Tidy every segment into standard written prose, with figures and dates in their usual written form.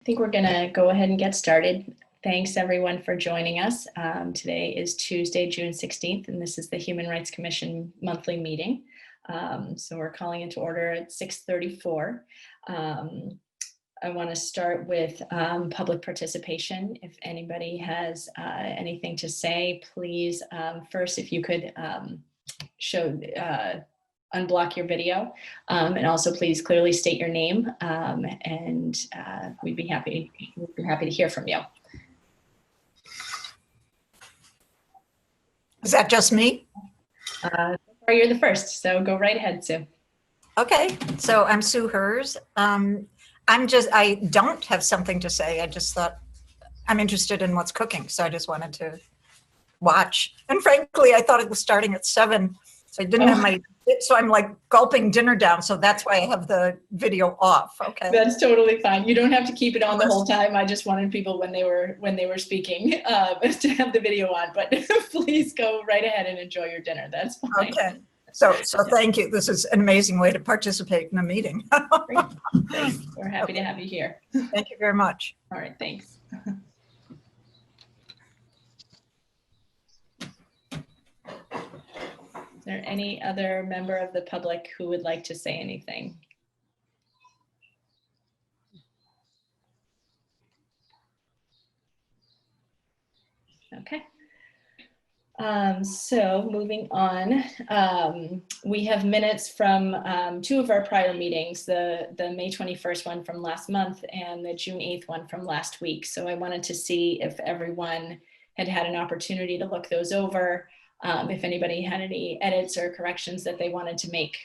I think we're gonna go ahead and get started. Thanks everyone for joining us. Today is Tuesday, June 16th, and this is the Human Rights Commission monthly meeting. So we're calling into order at 6:34. I want to start with public participation. If anybody has anything to say, please, first, if you could unblock your video, and also please clearly state your name, and we'd be happy to hear from you. Is that just me? You're the first, so go right ahead, Sue. Okay, so I'm Sue Hers. I don't have something to say. I just thought I'm interested in what's cooking, so I just wanted to watch. And frankly, I thought it was starting at 7, so I didn't have so I'm like gulping dinner down, so that's why I have the video off. Okay, that's totally fine. You don't have to keep it on the whole time. I just wanted people when they were speaking to have the video on, but please go right ahead and enjoy your dinner. That's fine. Okay. So thank you. This is an amazing way to participate in a meeting. Great. We're happy to have you here. Thank you very much. All right, thanks. Is there any other member of the public who would like to say anything? Okay. So moving on, we have minutes from 2 of our prior meetings, the May 21st one from last month and the June 8th one from last week. So I wanted to see if everyone had an opportunity to look those over, if anybody had any edits or corrections that they wanted to make.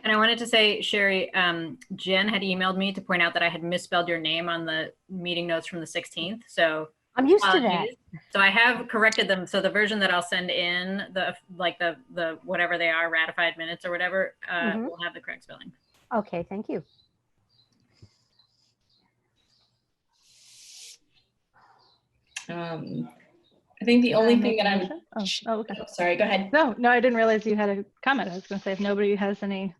And I wanted to say, Sherry, Jen had emailed me to point out that I had misspelled your name on the meeting notes from the 16th. So I'm used to that. So I have corrected them. So the version that I'll send in, the whatever they are, ratified minutes or whatever, will have the correct spelling. Okay, thank you. I think the only thing that I would, okay. oh, sorry, go ahead. No, I didn't realize you had a comment. I was going to say, if nobody has any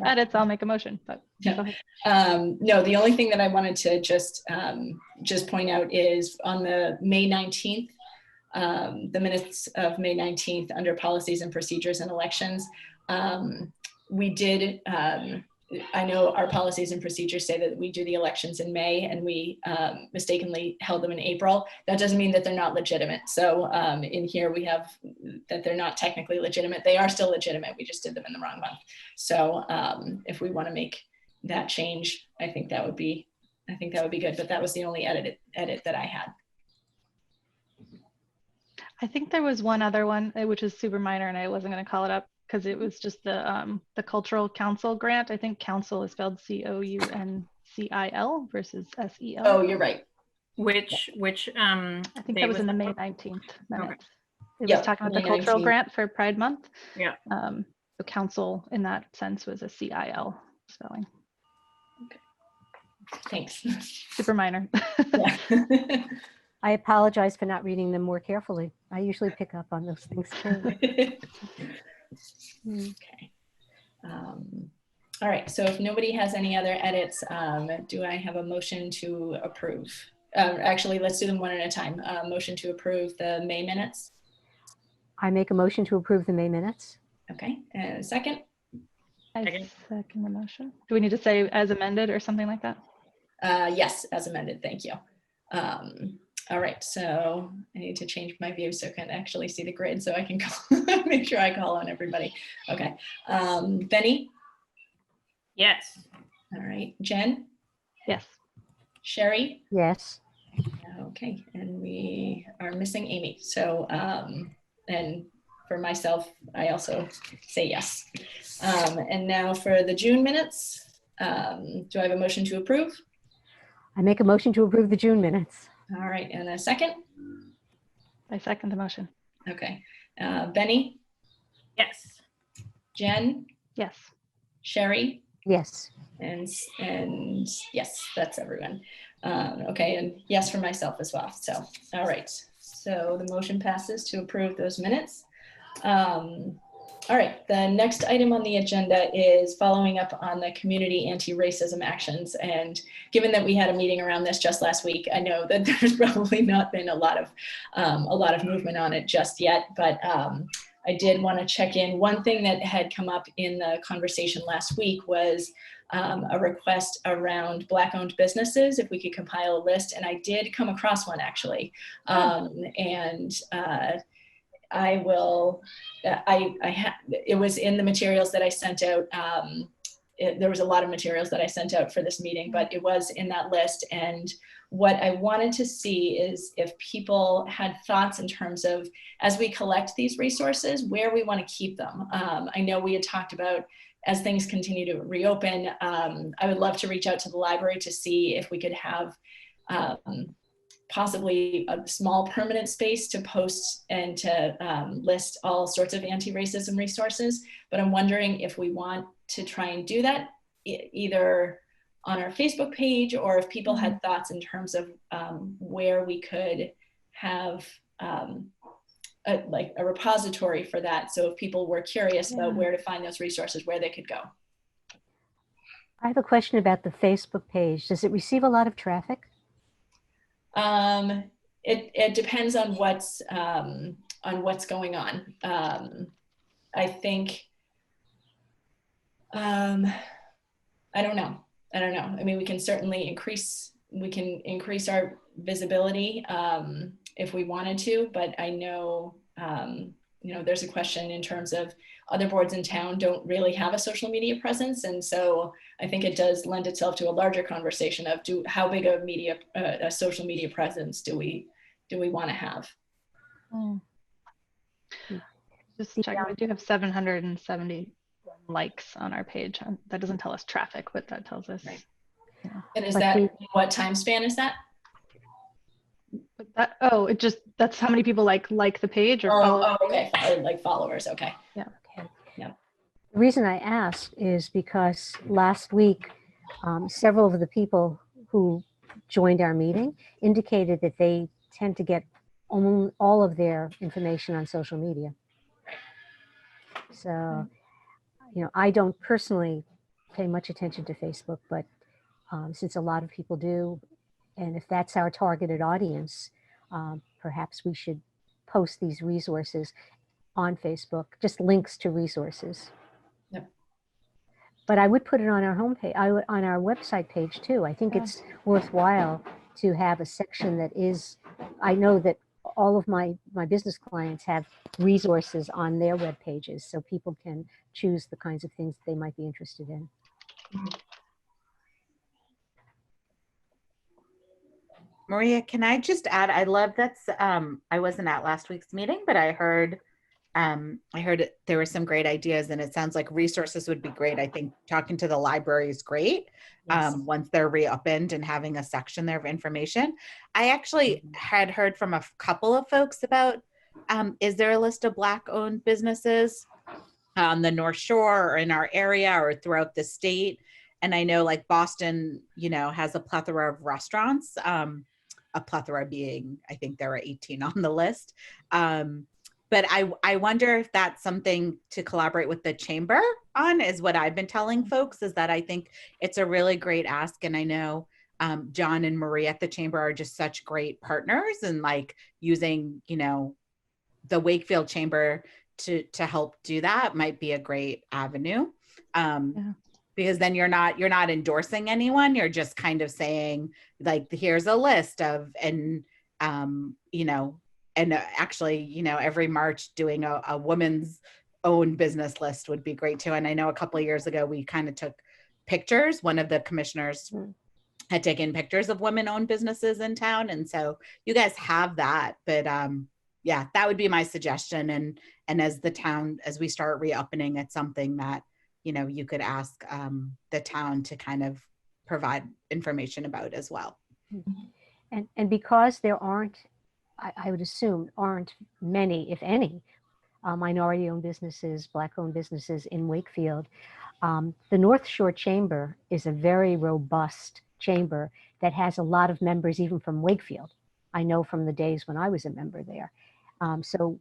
edits, I'll make a motion, but yeah. No, the only thing that I wanted to just point out is on the May 19th, the minutes of May 19th under policies and procedures and elections, we did, I know our policies and procedures say that we do the elections in May and we mistakenly held them in April. That doesn't mean that they're not legitimate. So in here we have that they're not technically legitimate. They are still legitimate. We just did them in the wrong month. So if we want to make that change, I think that would be good. But that was the only edit that I had. I think there was one other one, which is super minor, and I wasn't going to call it up because it was just the Cultural Council grant. I think council is spelled COUNCIL versus SEL. Oh, you're right. Which I think that was in the May 19th minutes. Okay. It was talking about the cultural 19th. Grant for Pride Month. Yeah. The council in that sense was a CIL spelling. Okay. Thanks. Super minor. Yeah. I apologize for not reading them more carefully. I usually pick up on those things too. Okay. All right, so if nobody has any other edits, do I have a motion to approve? Actually, let's do them one at a time. Motion to approve the May minutes. I make a motion to approve the May minutes. Okay, and a second? I second the motion. Do we need to say as amended or something like that? Yes, as amended, thank you. All right, so I need to change my view so I can actually see the grid so I can make sure I call on everybody. Okay, Benny? Yes. All right, Jen? Yes. Sherry? Yes. Okay, and we are missing Amy. So, and for myself, I also say yes. And now for the June minutes, do I have a motion to approve? I make a motion to approve the June minutes. All right, and a second? I second the motion. Okay, Benny? Yes. Jen? Yes. Sherry? Yes. And yes, that's everyone. Okay, and yes for myself as well. So, all right. So the motion passes to approve those minutes. All right, the next item on the agenda is following up on the community anti-racism actions. And given that we had a meeting around this just last week, I know that there's probably not been a lot of movement on it just yet, but I did want to check in. One thing that had come up in the conversation last week was a request around Black-owned businesses, if we could compile a list, and I did come across one actually. It was in the materials that I sent out. There was a lot of materials that I sent out for this meeting, but it was in that list. And what I wanted to see is if people had thoughts in terms of, as we collect these resources, where we want to keep them. I know we had talked about, as things continue to reopen, I would love to reach out to the library to see if we could have possibly a small permanent space to post and to list all sorts of anti-racism resources. But I'm wondering if we want to try and do that either on our Facebook page, or if people had thoughts in terms of where we could have a repository for that. So if people were curious about where to find those resources, where they could go. I have a question about the Facebook page. Does it receive a lot of traffic? It depends on what's going on. I think, I don't know. I mean, we can certainly increase our visibility if we wanted to, but I know, there's a question in terms of other boards in town don't really have a social media presence. And so I think it does lend itself to a larger conversation of how big a social media presence do we want to have? Just checking, we do have 770 likes on our page. That doesn't tell us traffic, but that tells us. Right. Yeah. And is that, what time span is that? But that's how many people like the page or follow. Okay, or like followers. Okay. Yeah. Okay. Yeah. The reason I ask is because last week, several of the people who joined our meeting indicated that they tend to get all of their information on social media. So, I don't personally pay much attention to Facebook, but since a lot of people do, and if that's our targeted audience, perhaps we should post these resources on Facebook, just links to resources. Yep. But I would put it on our homepage, on our website page too. I think it's worthwhile to have a section that is, I know that all of my business clients have resources on their web pages, so people can choose the kinds of things they might be interested in. Maria, can I just add, I love that's, I wasn't at last week's meeting, but I heard there were some great ideas, and it sounds like resources would be great. I think talking to the library is great. Yes. Once they're reopened and having a section there of information. I actually had heard from a couple of folks about, is there a list of Black-owned businesses on the North Shore or in our area or throughout the state? And I know like Boston, has a plethora of restaurants, a plethora being, I think there are 18 on the list. But I wonder if that's something to collaborate with the chamber on, is what I've been telling folks, is that I think it's a really great ask. And I know John and Marie at the chamber are just such great partners, and like using, the Wakefield chamber to help do that might be a great avenue. Because then you're not endorsing anyone. You're just kind of saying like, here's a list of, and actually, every March doing a woman's own business list would be great too. And I know a couple of years ago, we kind of took pictures. One of the commissioners had taken pictures of women-owned businesses in town. And so you guys have that, but yeah, that would be my suggestion. And as the town, as we start reopening, it's something that, you could ask the town to kind of provide information about as well. And because there aren't, I would assume, aren't many, if any, minority-owned businesses, Black-owned businesses in Wakefield, the North Shore Chamber is a very robust chamber that has a lot of members even from Wakefield. I know from the days when I was a member there. So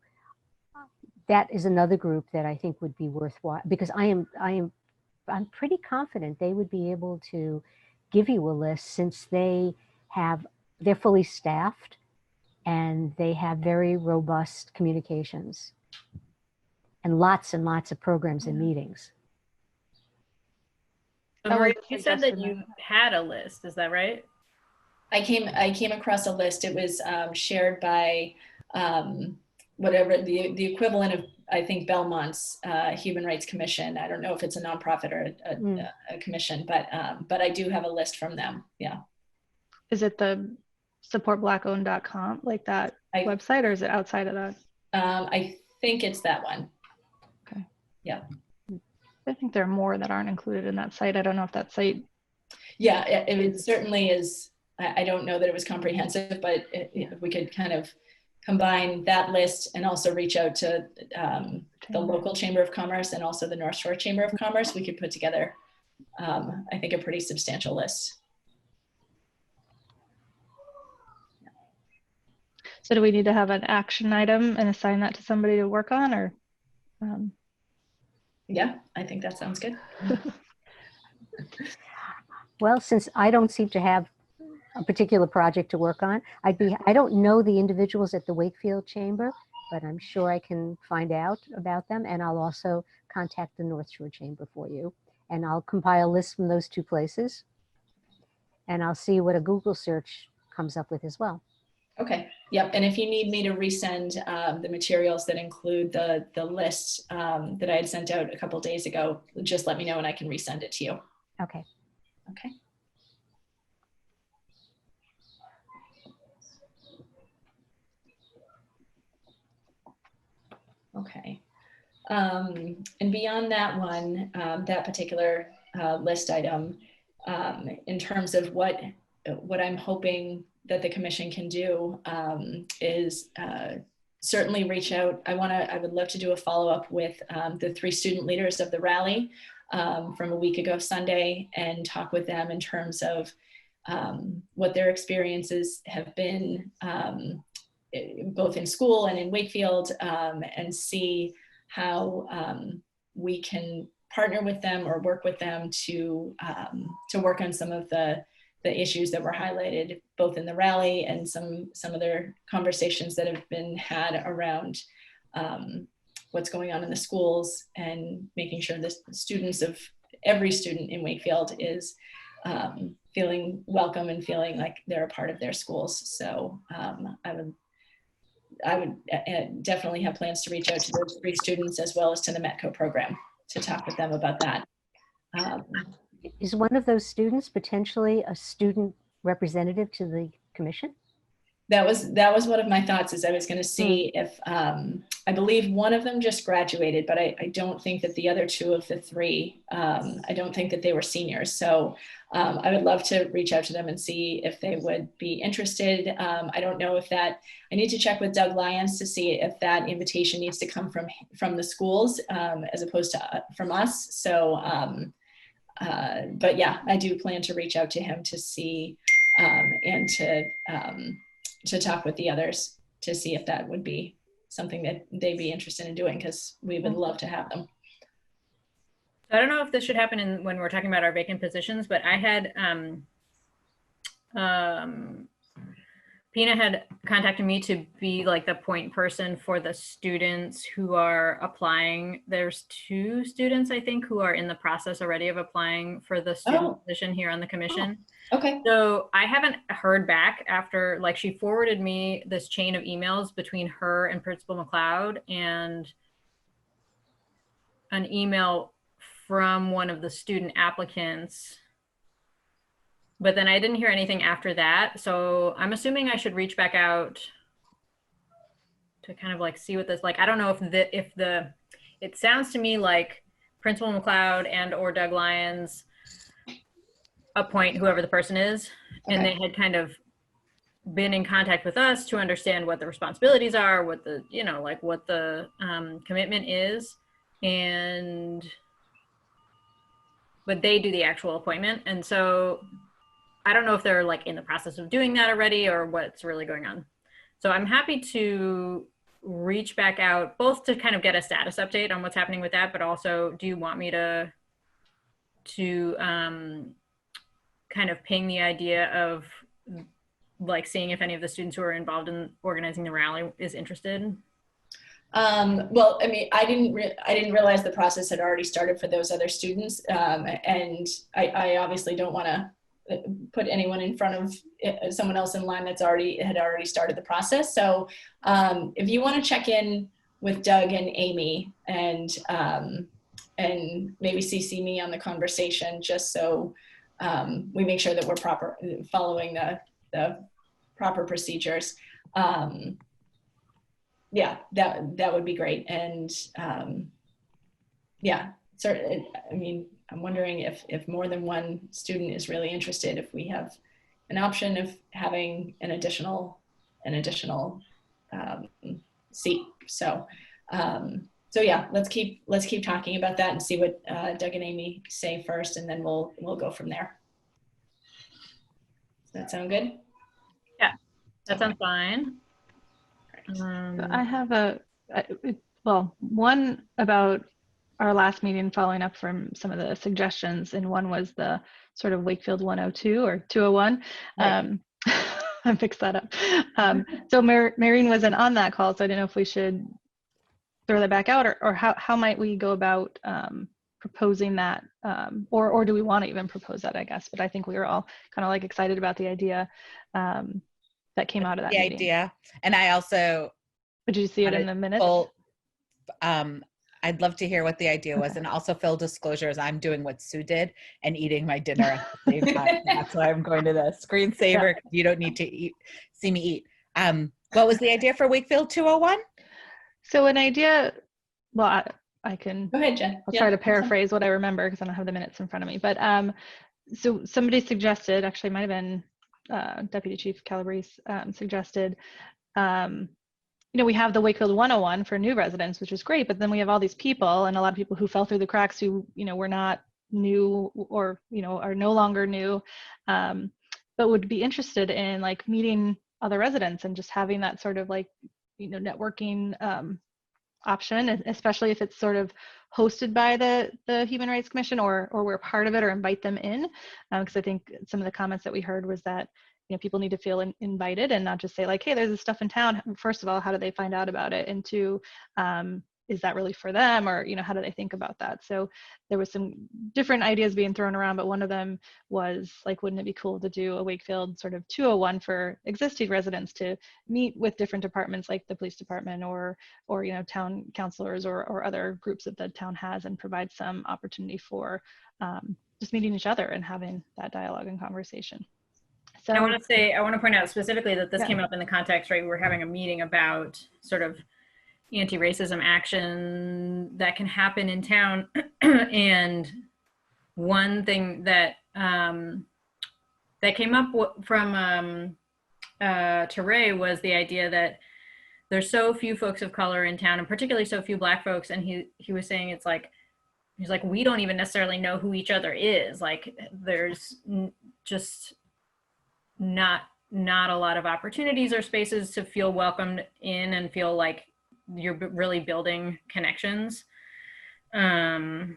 that is another group that I think would be worthwhile, because I'm pretty confident they would be able to give you a list, since they're fully staffed and they have very robust communications and lots of programs and meetings. So I Maria, would you said suggest that you had a list, is that right? I came across a list. It was shared by whatever the equivalent of, I think, Belmont's Human Rights Commission. I don't know if it's a nonprofit or a commission, but I do have a list from them. Yeah. Is it the supportblackOwned.com, like that website, or is it outside of that? I think it's that one. Okay. Yeah. I think there are more that aren't included in that site. I don't know if that site. Yeah, it certainly is. I don't know that it was comprehensive, but if we could kind of combine that list and also reach out to the local Chamber of Commerce and also the North Shore Chamber of Commerce, we could put together, I think, a pretty substantial list. So do we need to have an action item and assign that to somebody to work on, or? Yeah, I think that sounds good. Well, since I don't seem to have a particular project to work on, I don't know the individuals at the Wakefield Chamber, but I'm sure I can find out about them, and I'll also contact the North Shore Chamber for you, and I'll compile lists from those two places, and I'll see what a Google search comes up with as well. Okay. Yep. And if you need me to resend the materials that include the list that I had sent out a couple days ago, just let me know and I can resend it to you. Okay. Okay. Okay. And beyond that one, that particular list item, in terms of what I'm hoping that the commission can do is certainly reach out. I would love to do a follow-up with the 3 student leaders of the rally from a week ago Sunday, and talk with them in terms of what their experiences have been, both in school and in Wakefield, and see how we can partner with them or work with them to work on some of the issues that were highlighted both in the rally and some other conversations that have been had around what's going on in the schools, and making sure the students of every student in Wakefield is feeling welcome and feeling like they're a part of their schools. So I would definitely have plans to reach out to those 3 students as well as to the METCO program to talk with them about that. Is one of those students potentially a student representative to the commission? That was one of my thoughts, is I was going to see if I believe one of them just graduated, but I don't think that the other 2 of the 3, I don't think that they were seniors. So I would love to reach out to them and see if they would be interested. I don't know if I need to check with Doug Lyons to see if that invitation needs to come from the schools as opposed to from us. So, but yeah, I do plan to reach out to him to see and to talk with the others to see if that would be something that they'd be interested in doing, because we would love to have them. I don't know if this should happen when we're talking about our vacant positions, but I had Pina had contacted me to be like the point person for the students who are applying. There's 2 students, I think, who are in the process already of applying for the student position here on the commission. Okay. So I haven't heard back after, like, she forwarded me this chain of emails between her and Principal McLeod, and an email from one of the student applicants. But then I didn't hear anything after that. So I'm assuming I should reach back out to kind of like see what this, like, I don't know if it sounds to me like Principal McLeod and or Doug Lyons appoint whoever the person is. Okay. And they had kind of been in contact with us to understand what the responsibilities are, what the, like what the commitment is. But they do the actual appointment. And so I don't know if they're like in the process of doing that already or what's really going on. So I'm happy to reach back out both to kind of get a status update on what's happening with that, but also do you want me to kind of ping the idea of like seeing if any of the students who are involved in organizing the rally is interested? Well, I mean, I didn't realize the process had already started for those other students. And I obviously don't want to put anyone in front of someone else in line that's had already started the process. So if you want to check in with Doug and Amy and maybe CC me on the conversation, just so we make sure that we're following the proper procedures. Yeah, that would be great. And yeah, certainly, I mean, I'm wondering if more than one student is really interested, if we have an option of having an additional seat. So yeah, let's keep talking about that and see what Doug and Amy say first, and then we'll go from there. Does that sound good? Yeah, that sounds fine. So I have one about our last meeting, following up from some of the suggestions, and one was the sort of Wakefield 102 or 201. Right. I fixed that up. So Maureen wasn't on that call, so I don't know if we should throw that back out, or how might we go about proposing that, or do we want to even propose that, I guess. But I think we were all kind of like excited about the idea that came out of that meeting. Idea. And I also, did you see it in the minutes? I'd love to hear what the idea was. And also, full disclosures, I'm doing what Sue did and eating my dinner at the same time. That's why I'm going to the screensaver. Yeah. You don't need to see me eat. What was the idea for Wakefield 201? So an idea, well, I can go ahead, Jen. I'll try to paraphrase what I remember because I don't have the minutes in front of me. But so somebody suggested, actually it might have been Deputy Chief Calabrese, suggested, we have the Wakefield 101 for new residents, which is great, but then we have all these people, and a lot of people who fell through the cracks who, were not new or, are no longer new, but would be interested in like meeting other residents and just having that sort of like, networking option, especially if it's sort of hosted by the Human Rights Commission, or we're part of it, or invite them in. Because I think some of the comments that we heard was that, people need to feel invited and not just say like, hey, there's this stuff in town. First of all, how do they find out about it? And two, is that really for them? Or, how do they think about that? So there was some different ideas being thrown around, but one of them was like, wouldn't it be cool to do a Wakefield sort of 201 for existing residents to meet with different departments like the police department or town councilors or other groups that the town has, and provide some opportunity for just meeting each other and having that dialogue and conversation. So I want to point out specifically that this came up in the context, right? We're having a meeting about sort of anti-racism action that can happen in town. And one thing that that came up from Teray was the idea that there's so few folks of color in town, and particularly so few Black folks. And he was saying he's like, we don't even necessarily know who each other is. Like there's just not a lot of opportunities or spaces to feel welcomed in and feel like you're really building connections. And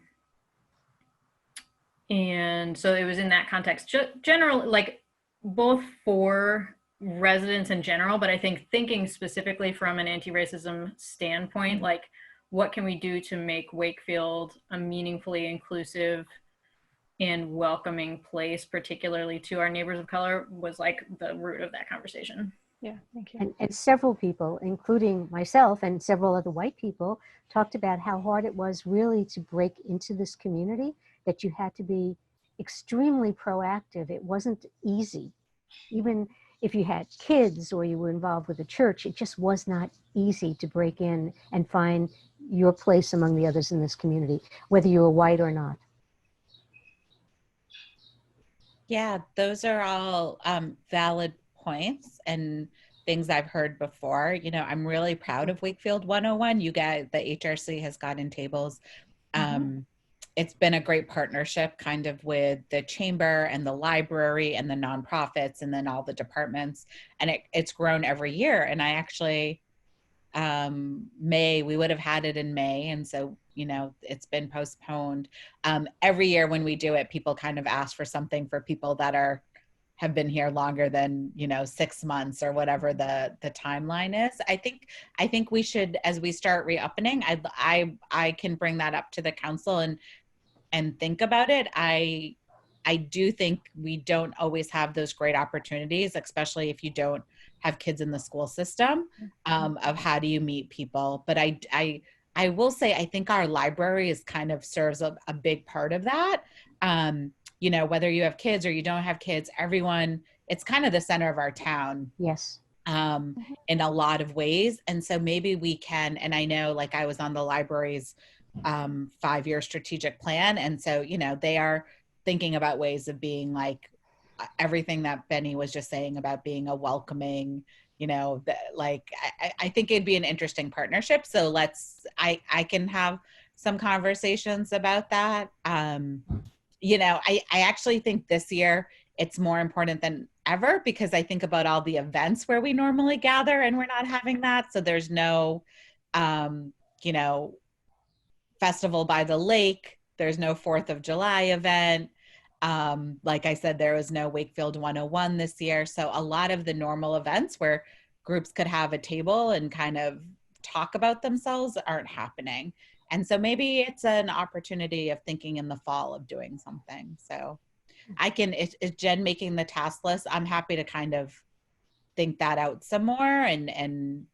so it was in that context, general, like both for residents in general, but I think thinking specifically from an anti-racism standpoint, like what can we do to make Wakefield a meaningfully inclusive and welcoming place, particularly to our neighbors of color, was like the root of that conversation. Yeah, thank you. And several people, including myself and several other white people, talked about how hard it was really to break into this community, that you had to be extremely proactive. It wasn't easy. Even if you had kids or you were involved with a church, it just was not easy to break in and find your place among the others in this community, whether you were white or not. Yeah, those are all valid points and things I've heard before. I'm really proud of Wakefield 101. You guys, the HRC has gotten tables. It's been a great partnership kind of with the chamber and the library and the nonprofits and then all the departments. And it's grown every year. And I actually May. We would have had it in May. And so, you know, it's been postponed. Every year when we do it, people kind of ask for something for people that have been here longer than, you know, 6 months or whatever the timeline is. I think we should, as we start reopening, I can bring that up to the council and think about it. I do think we don't always have those great opportunities, especially if you don't have kids in the school system, of how do you meet people. But I will say, I think our library is kind of serves a big part of that. You know, whether you have kids or you don't have kids, everyone, it's kind of the center of our town. Yes. In a lot of ways. And so maybe we can, and I know, like, I was on the library's 5-year strategic plan. And so, you know, they are thinking about ways of being like everything that Benny was just saying about being a welcoming, you know, I think it'd be an interesting partnership. So I can have some conversations about that. You know, I actually think this year it's more important than ever, because I think about all the events where we normally gather and we're not having that. So there's no, you know, Festival by the Lake. There's no 4th of July event. Like I said, there was no Wakefield 101 this year. So a lot of the normal events where groups could have a table and kind of talk about themselves aren't happening. And so maybe it's an opportunity of thinking in the fall of doing something. So is Jen making the task list? I'm happy to kind of think that out some more and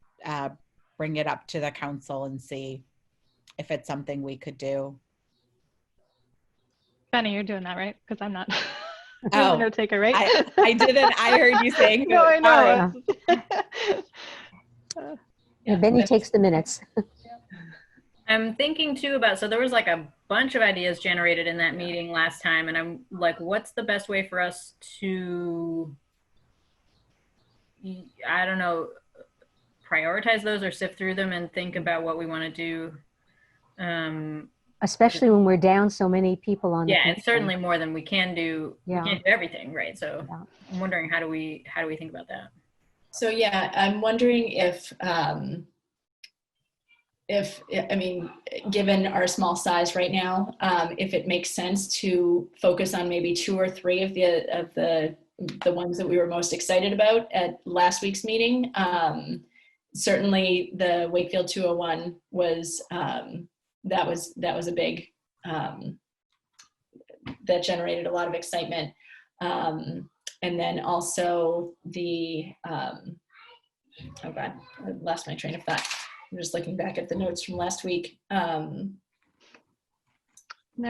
bring it up to the council and see if it's something we could do. Benny, you're doing that, right? Because I'm not. Oh, I'm a note taker, right? I didn't. I heard you saying. No, I know. Yeah, Benny takes the minutes. I'm thinking too about, so there was like a bunch of ideas generated in that meeting last time, and I'm like, what's the best way for us to, I don't know, prioritize those or sift through them and think about what we want to do? Especially when we're down so many people on the Yeah, commission. it's certainly more than we can do. Yeah. We can't do everything, right? So Yeah. I'm wondering, how do we think about that? So yeah, I'm wondering if I mean, given our small size right now, if it makes sense to focus on maybe 2 or 3 of the ones that we were most excited about at last week's meeting. Certainly the Wakefield 201 was, that was a big, that generated a lot of excitement. And then also the, oh God, I lost my train of thought. I'm just looking back at the notes from last week. There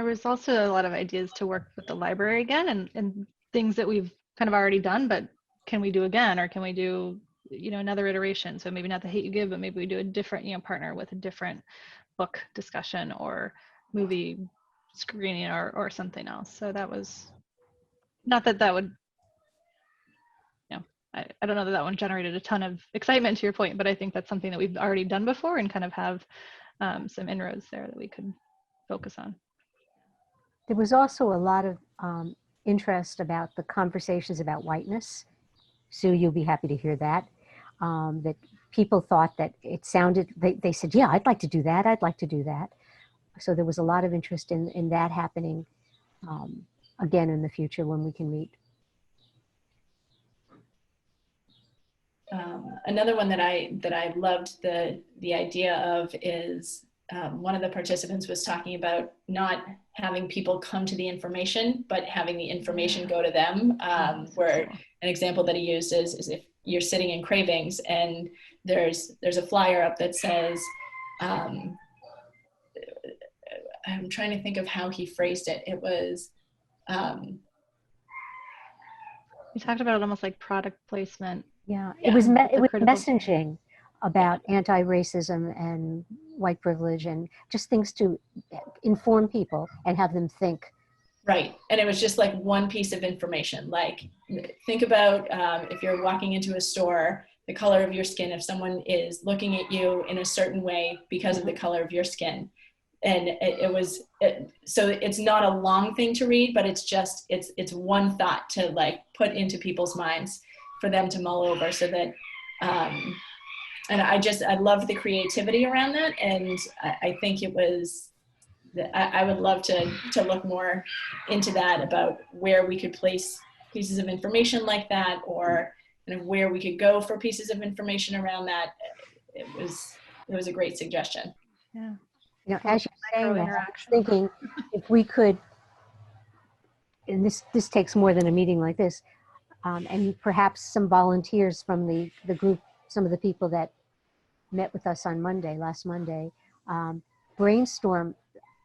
was also a lot of ideas to work with the library again, and things that we've kind of already done, but can we do again, or can we do, you know, another iteration? So maybe not the Hate You Give, but maybe we do a different, you know, partner with a different book discussion or movie screening or something else. So that was, not that that would, you know, I don't know that one generated a ton of excitement to your point, but I think that's something that we've already done before and kind of have some inroads there that we could focus on. There was also a lot of interest about the conversations about whiteness. Sue, you'll be happy to hear that. That people thought that it sounded, they said, yeah, I'd like to do that. I'd like to do that. So there was a lot of interest in that happening again in the future when we can meet. Another one that I loved the idea of is one of the participants was talking about not having people come to the information, but having the information go to them. Where an example that he used is if you're sitting in Cravings and there's a flyer up that says, I'm trying to think of how he phrased it. It was, We talked about it almost like product placement. Yeah, Yeah. it was critical- messaging about anti-racism and white privilege and just things to inform people and have them think. right. And it was just like one piece of information. Like, think about if you're walking into a store, the color of your skin, if someone is looking at you in a certain way because of the color of your skin. And so it's not a long thing to read, but it's just, it's one thought to like put into people's minds for them to mull over so that I love the creativity around that. And I think it was, I would love to look more into that, about where we could place pieces of information like that, or kind of where we could go for pieces of information around that. It was a great suggestion. Yeah. You know, as you're saying that, I was Micro-interaction. thinking if we could, and this takes more than a meeting like this, and perhaps some volunteers from the group, some of the people that met with us on last Monday, brainstorm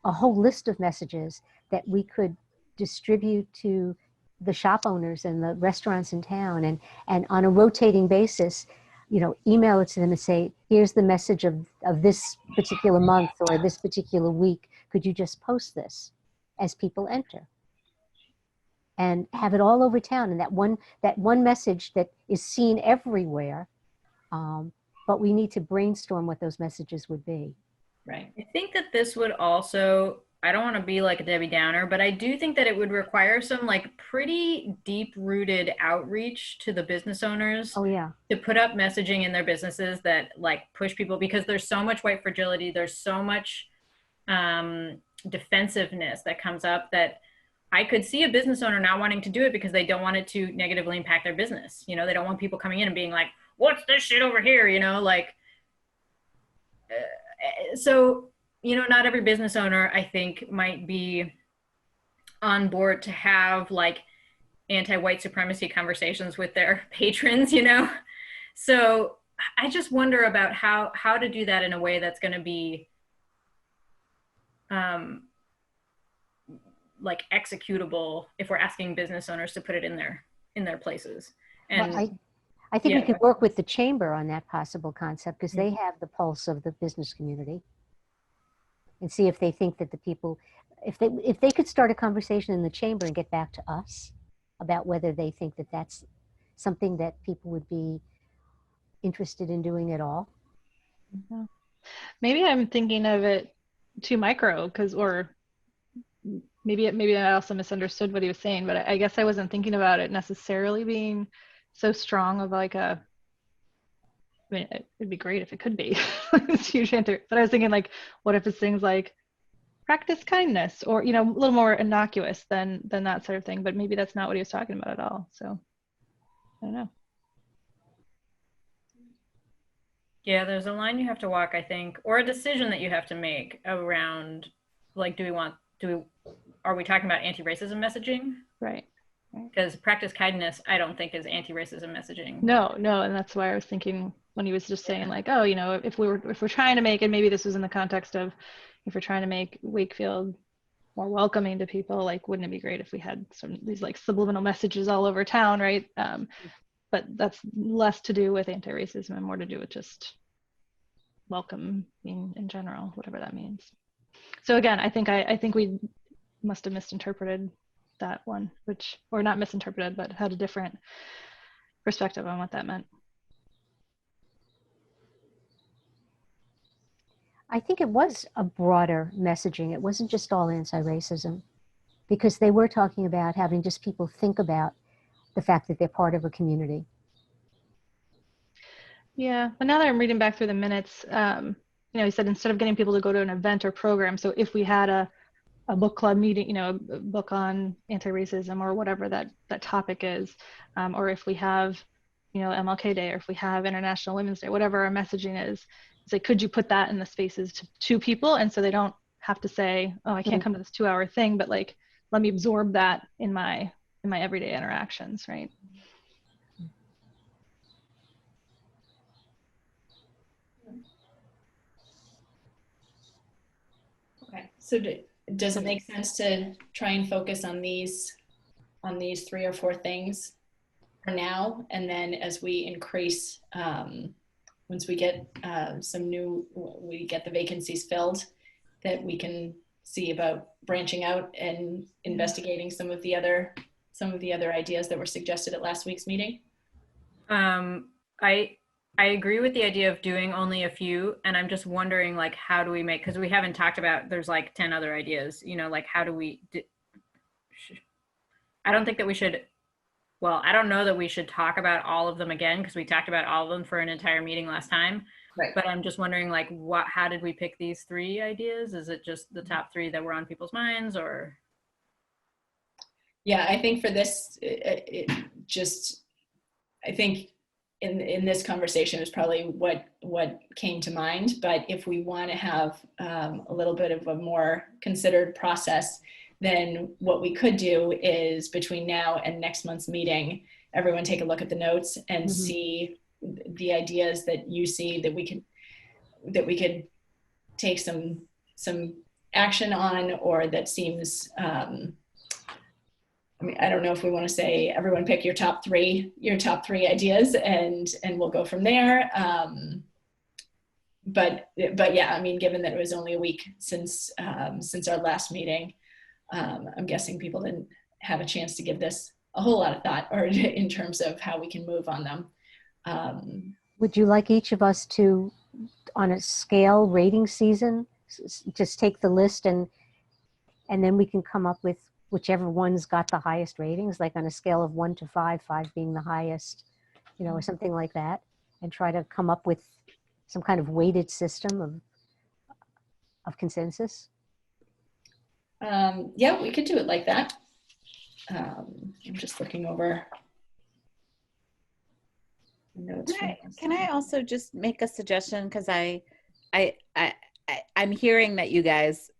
a whole list of messages that we could distribute to the shop owners and the restaurants in town, and on a rotating basis, you know, email it to them and say, here's the message of this particular month or this particular week. Could you just post this as people enter? And have it all over town, and that one message that is seen everywhere. But we need to brainstorm what those messages would be. Right. I think that this would also, I don't want to be like a Debbie Downer, but I do think that it would require some like pretty deep rooted outreach to the business owners. Oh yeah. To put up messaging in their businesses that like push people, because there's so much white fragility. There's so much defensiveness that comes up, that I could see a business owner not wanting to do it because they don't want it to negatively impact their business. You know, they don't want people coming in and being like, what's this shit over here? You know, like, so, you know, not every business owner, I think, might be on board to have like anti-white supremacy conversations with their patrons, you know? So I just wonder about how to do that in a way that's going to be like executable if we're asking business owners to put it in their places. And Well, I think we could work with the chamber on that possible concept, because they have the pulse of the business community, and see if they think that the people, if they could start a conversation in the chamber and get back to us about whether they think that that's something that people would be interested in doing at all. Mhm. Maybe I'm thinking of it too micro, or maybe I also misunderstood what he was saying, but I guess I wasn't thinking about it necessarily being so strong of like I mean, it'd be great if it could be this huge answer, but I was thinking like, what if it's things like practice kindness, or, you know, a little more innocuous than that sort of thing, but maybe that's not what he was talking about at all. So I don't know. yeah, there's a line you have to walk, I think, or a decision that you have to make around like, are we talking about anti-racism messaging? Right. Because practice kindness, I don't think is anti-racism messaging. No, and that's why I was thinking when he was just saying like, oh, you know, if we're trying to make, and maybe this was in the context of if we're trying to make Wakefield more welcoming to people, like, wouldn't it be great if we had these like subliminal messages all over town, right? But that's less to do with anti-racism and more to do with just welcoming in general, whatever that means. So again, I think we must have misinterpreted that one, or not misinterpreted, but had a different perspective on what that meant. I think it was a broader messaging. It wasn't just all anti-racism, because they were talking about having just people think about the fact that they're part of a community. Yeah, but now that I'm reading back through the minutes, you know, he said instead of getting people to go to an event or program, so if we had a book club meeting, you know, a book on anti-racism or whatever that topic is, or if we have, you know, MLK Day, or if we have International Women's Day, whatever our messaging is, it's like, could you put that in the spaces to people, and so they don't have to say, oh, I can't come to this 2-hour thing, but like, let me absorb that in my everyday interactions, right? Okay. So does it make sense to try and focus on these 3 or 4 things for now, and then as we increase, once we get we get the vacancies filled, that we can see about branching out and investigating some of the other ideas that were suggested at last week's meeting? I agree with the idea of doing only a few, and I'm just wondering, like, how do we make, because we haven't talked about, there's like 10 other ideas, you know, like how do we I don't think that we should well, I don't know that we should talk about all of them again because we talked about all of them for an entire meeting last time. Right. But I'm just wondering, like, how did we pick these 3 ideas? Is it just the top 3 that were on people's minds, or? Yeah, I think for this, I think in this conversation is probably what came to mind. But if we want to have a little bit of a more considered process, then what we could do is between now and next month's meeting, everyone take a look at the notes and see the ideas that you see that we could take some action on, or that seems, I mean, I don't know if we want to say everyone pick your top three ideas and we'll go from there. But yeah, I mean, given that it was only a week since our last meeting, I'm guessing people didn't have a chance to give this a whole lot of thought, or in terms of how we can move on them. Would you like each of us to, on a scale rating season, just take the list and then we can come up with whichever one's got the highest ratings, like on a scale of 1 to 5, 5 being the highest, you know, or something like that, and try to come up with some kind of weighted system of consensus? Yeah, we could do it like that. I'm just looking over notes. Can I also just make a suggestion? Because I'm hearing that you guys,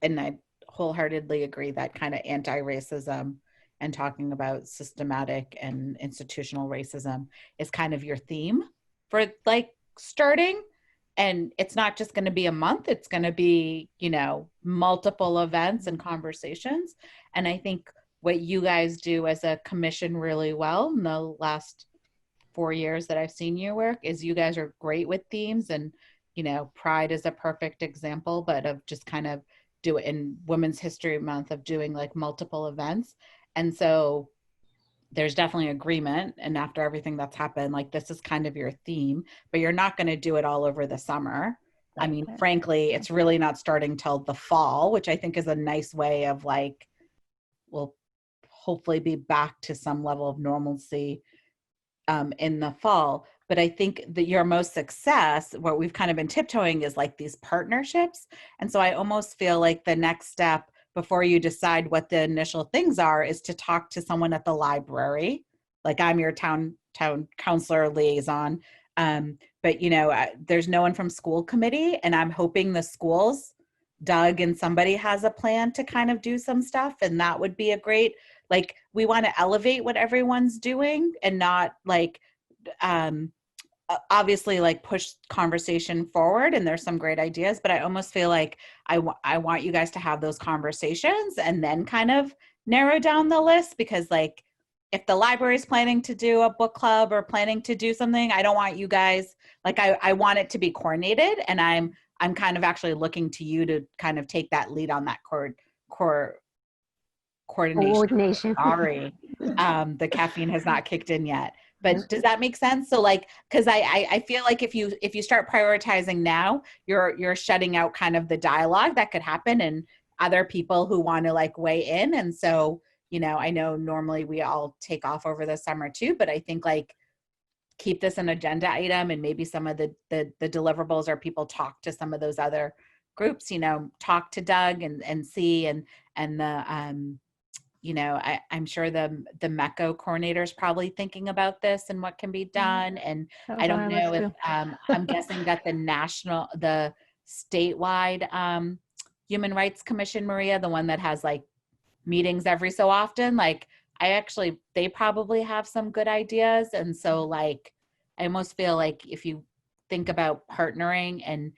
and I wholeheartedly agree, that kind of anti-racism and talking about systematic and institutional racism is kind of your theme for like starting. And it's not just going to be a month, it's going to be, you know, multiple events and conversations. And I think what you guys do as a commission really well in the last 4 years that I've seen you work is you guys are great with themes. And, you know, Pride is a perfect example, but of just kind of do it in Women's History Month of doing like multiple events. And so there's definitely agreement. And after everything that's happened, like this is kind of your theme, but you're not going to do it all over the summer. I mean, frankly, it's really not starting till the fall, which I think is a nice way of like, we'll hopefully be back to some level of normalcy in the fall. But I think that your most success, what we've kind of been tiptoeing, is like these partnerships. And so I almost feel like the next step before you decide what the initial things are is to talk to someone at the library. Like I'm your town counselor liaison. But you know, there's no one from school committee, and I'm hoping the schools, Doug and somebody has a plan to kind of do some stuff. And that would be a great, like, we want to elevate what everyone's doing and not like, obviously like push conversation forward, and there's some great ideas, but I almost feel like I want you guys to have those conversations and then kind of narrow down the list, because like if the library is planning to do a book club or planning to do something, I don't want you guys, like I want it to be coordinated, and I'm kind of actually looking to you to kind of take that lead on that coordination. Sorry, the caffeine has not kicked in yet. But does that make sense? So like, because I feel like if you start prioritizing now, you're shutting out kind of the dialogue that could happen and other people who want to like weigh in. And so, you know, I know normally we all take off over the summer too, but I think like keep this an agenda item, and maybe some of the deliverables are people talk to some of those other groups, you know, talk to Doug and see, and the you know, I'm sure the MECO coordinator is probably thinking about this and what can be done. And I don't know if, I'm guessing that the statewide Human Rights Commission, Maria, the one that has like meetings every so often, like they probably have some good ideas. And so like, I almost feel like if you think about partnering and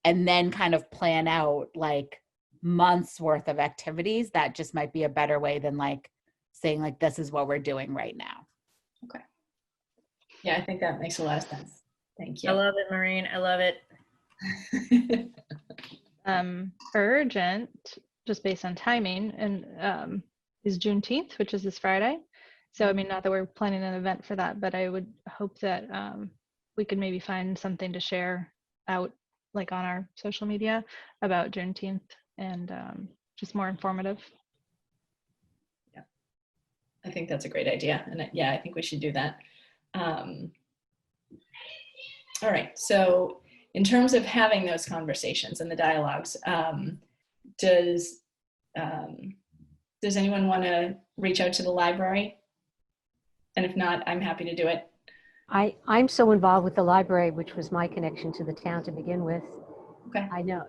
then kind of plan out like months worth of activities, that just might be a better way than like saying like, this is what we're doing right now. Okay. Yeah, I think that makes a lot of sense. Thank you. I love it, Maureen. I love it. Urgent, just based on timing, and is Juneteenth, which is this Friday. So I mean, not that we're planning an event for that, but I would hope that we could maybe find something to share out like on our social media about Juneteenth, and just more informative. Yeah. I think that's a great idea. And yeah, I think we should do that. All right. So in terms of having those conversations and the dialogues, does anyone want to reach out to the library? And if not, I'm happy to do it. I'm so involved with the library, which was my connection to the town to begin with. Okay. I know.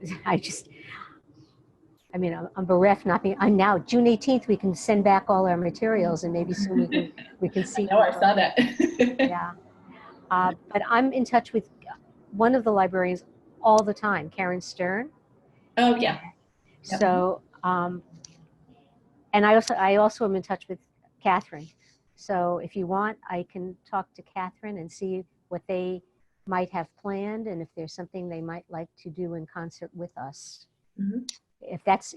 I'm bereft not being. I'm now June 18th. We can send back all our materials, and maybe soon we can see. I saw that. Yeah. But I'm in touch with one of the librarians all the time, Karen Stern. Oh yeah. Yep. So, and I also am in touch with Catherine. So if you want, I can talk to Catherine and see what they might have planned, and if there's something they might like to do in concert with us. Mm-hmm.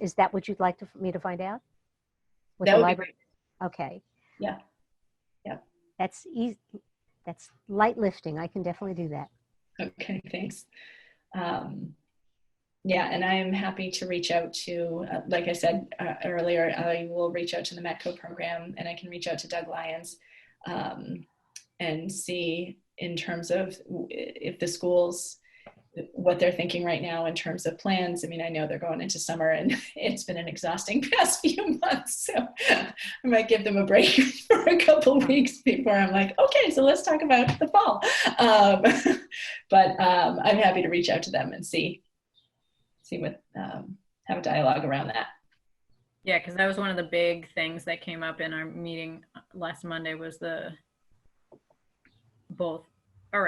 Is that what you'd like me to find out? With That the would library? be great. Okay. Yeah. Yeah. That's easy. That's light lifting. I can definitely do that. Okay, thanks. Yeah, and I am happy to reach out to, like I said earlier, I will reach out to the METCO program, and I can reach out to Doug Lyons and see in terms of if the schools, what they're thinking right now in terms of plans. I mean, I know they're going into summer and it's been an exhausting past few months, so I might give them a break for a couple weeks before I'm like, okay, so let's talk about the fall. But I'm happy to reach out to them and see what, have a dialogue around that. Yeah, because that was one of the big things that came up in our meeting last Monday was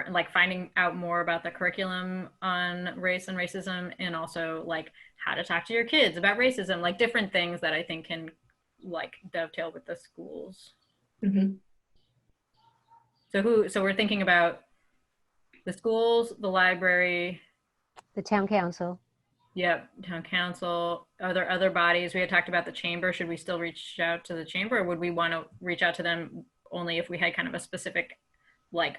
like finding out more about the curriculum on race and racism, and also like how to talk to your kids about racism, like different things that I think can like dovetail with the schools. Mm-hmm. So we're thinking about the schools, the library, the town council. Yep, town council. Are there other bodies? We had talked about the chamber. Should we still reach out to the chamber, or would we want to reach out to them only if we had kind of a specific like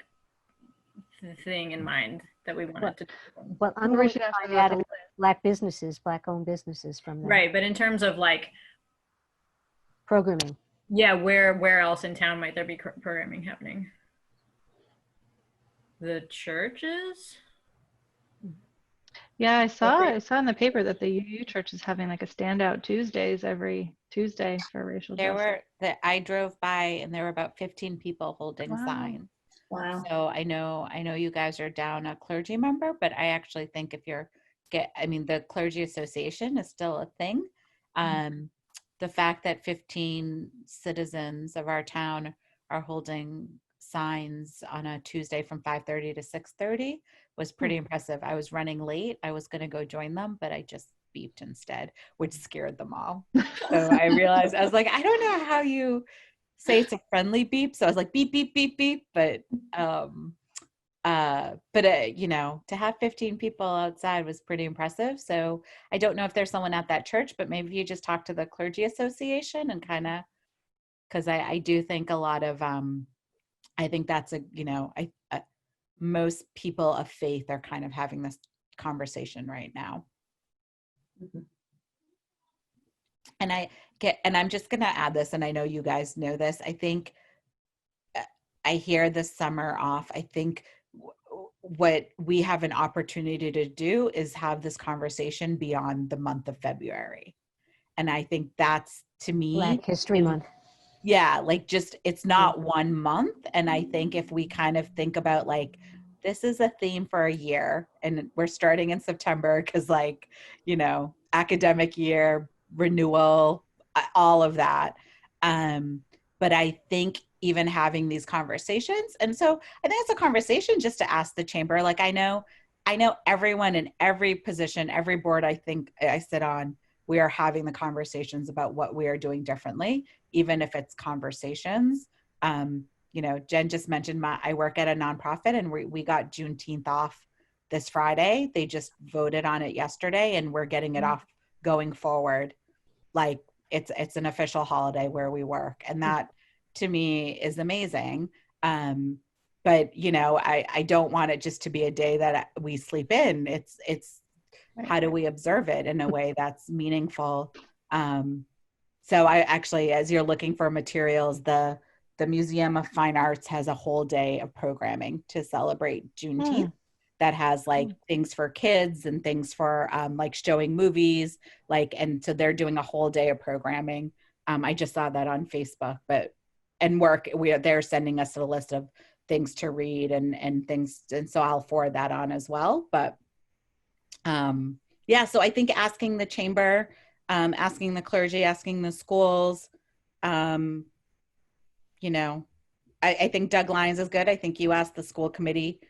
thing in mind that we wanted to do? Well, I'm going to find out if Black-owned businesses from them. Right, but in terms of like programming. Yeah, where else in town might there be programming happening? The churches? Yeah, I saw in the paper that the UU church is having like a standout Tuesdays every Tuesday for racial justice. I drove by and there were about 15 people holding signs. Wow. So I know you guys are down a clergy member, but I actually think if the clergy association is still a thing. The fact that 15 citizens of our town are holding signs on a Tuesday from 5:30 to 6:30 was pretty impressive. I was running late. I was going to go join them, but I just beeped instead, which scared them all. So I realized, I was like, I don't know how you say it's a friendly beep. So I was like, beep, beep, beep, beep. But to have 15 people outside was pretty impressive. So I don't know if there's someone at that church, but maybe you just talk to the clergy association and kind of, because I do think a lot of, I think that's most people of faith are kind of having this conversation right now. Mm-hmm. And I'm just going to add this, and I know you guys know this. I think I hear this summer off. I think what we have an opportunity to do is have this conversation beyond the month of February. And I think that's, to me, Black History Month. Yeah, like just, it's not 1 month. And I think if we kind of think about like, this is a theme for a year and we're starting in September because academic year, renewal, all of that. But I think even having these conversations, and so I think it's a conversation just to ask the chamber, like I know everyone in every position, every board I think I sit on, we are having the conversations about what we are doing differently, even if it's conversations. Jen just mentioned I work at a nonprofit and we got Juneteenth off this Friday. They just voted on it yesterday and we're getting it off going forward. Like it's an official holiday where we work. And that to me is amazing. But I don't want it just to be a day that we sleep in. It's how do we observe it in a way that's meaningful? So I actually, as you're looking for materials, the Museum of Fine Arts has a whole day of programming to celebrate Juneteenth that has like things for kids and things for like showing movies, like, and so they're doing a whole day of programming. I just saw that on Facebook, they're sending us a list of things to read and things, and so I'll forward that on as well. But yeah, so I think asking the chamber, asking the clergy, asking the schools, you know, I think Doug Lyons is good. I think you asked the school committee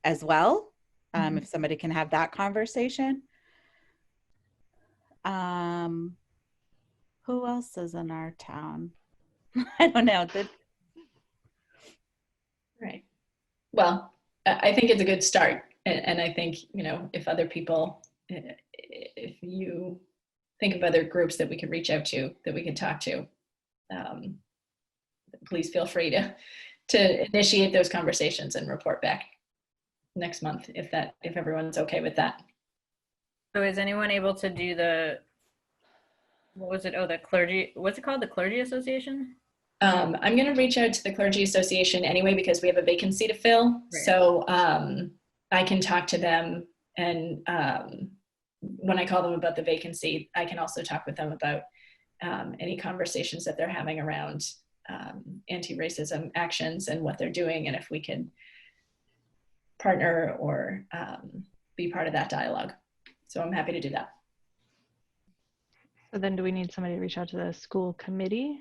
as well, if somebody can have that conversation. Who else is in our town? I don't know. Right. Well, I think it's a good start. And I think, you know, if other people, if you think of other groups that we could reach out to, that we could talk to, please feel free to initiate those conversations and report back next month if everyone's okay with that. So is anyone able to do the, what was it? Oh, the clergy, what's it called? The Clergy Association? I'm going to reach out to the Clergy Association anyway, because we have a vacancy to fill. Right. So I can talk to them, and when I call them about the vacancy, I can also talk with them about any conversations that they're having around anti-racism actions and what they're doing, and if we can partner or be part of that dialogue. So I'm happy to do that. So then do we need somebody to reach out to the school committee?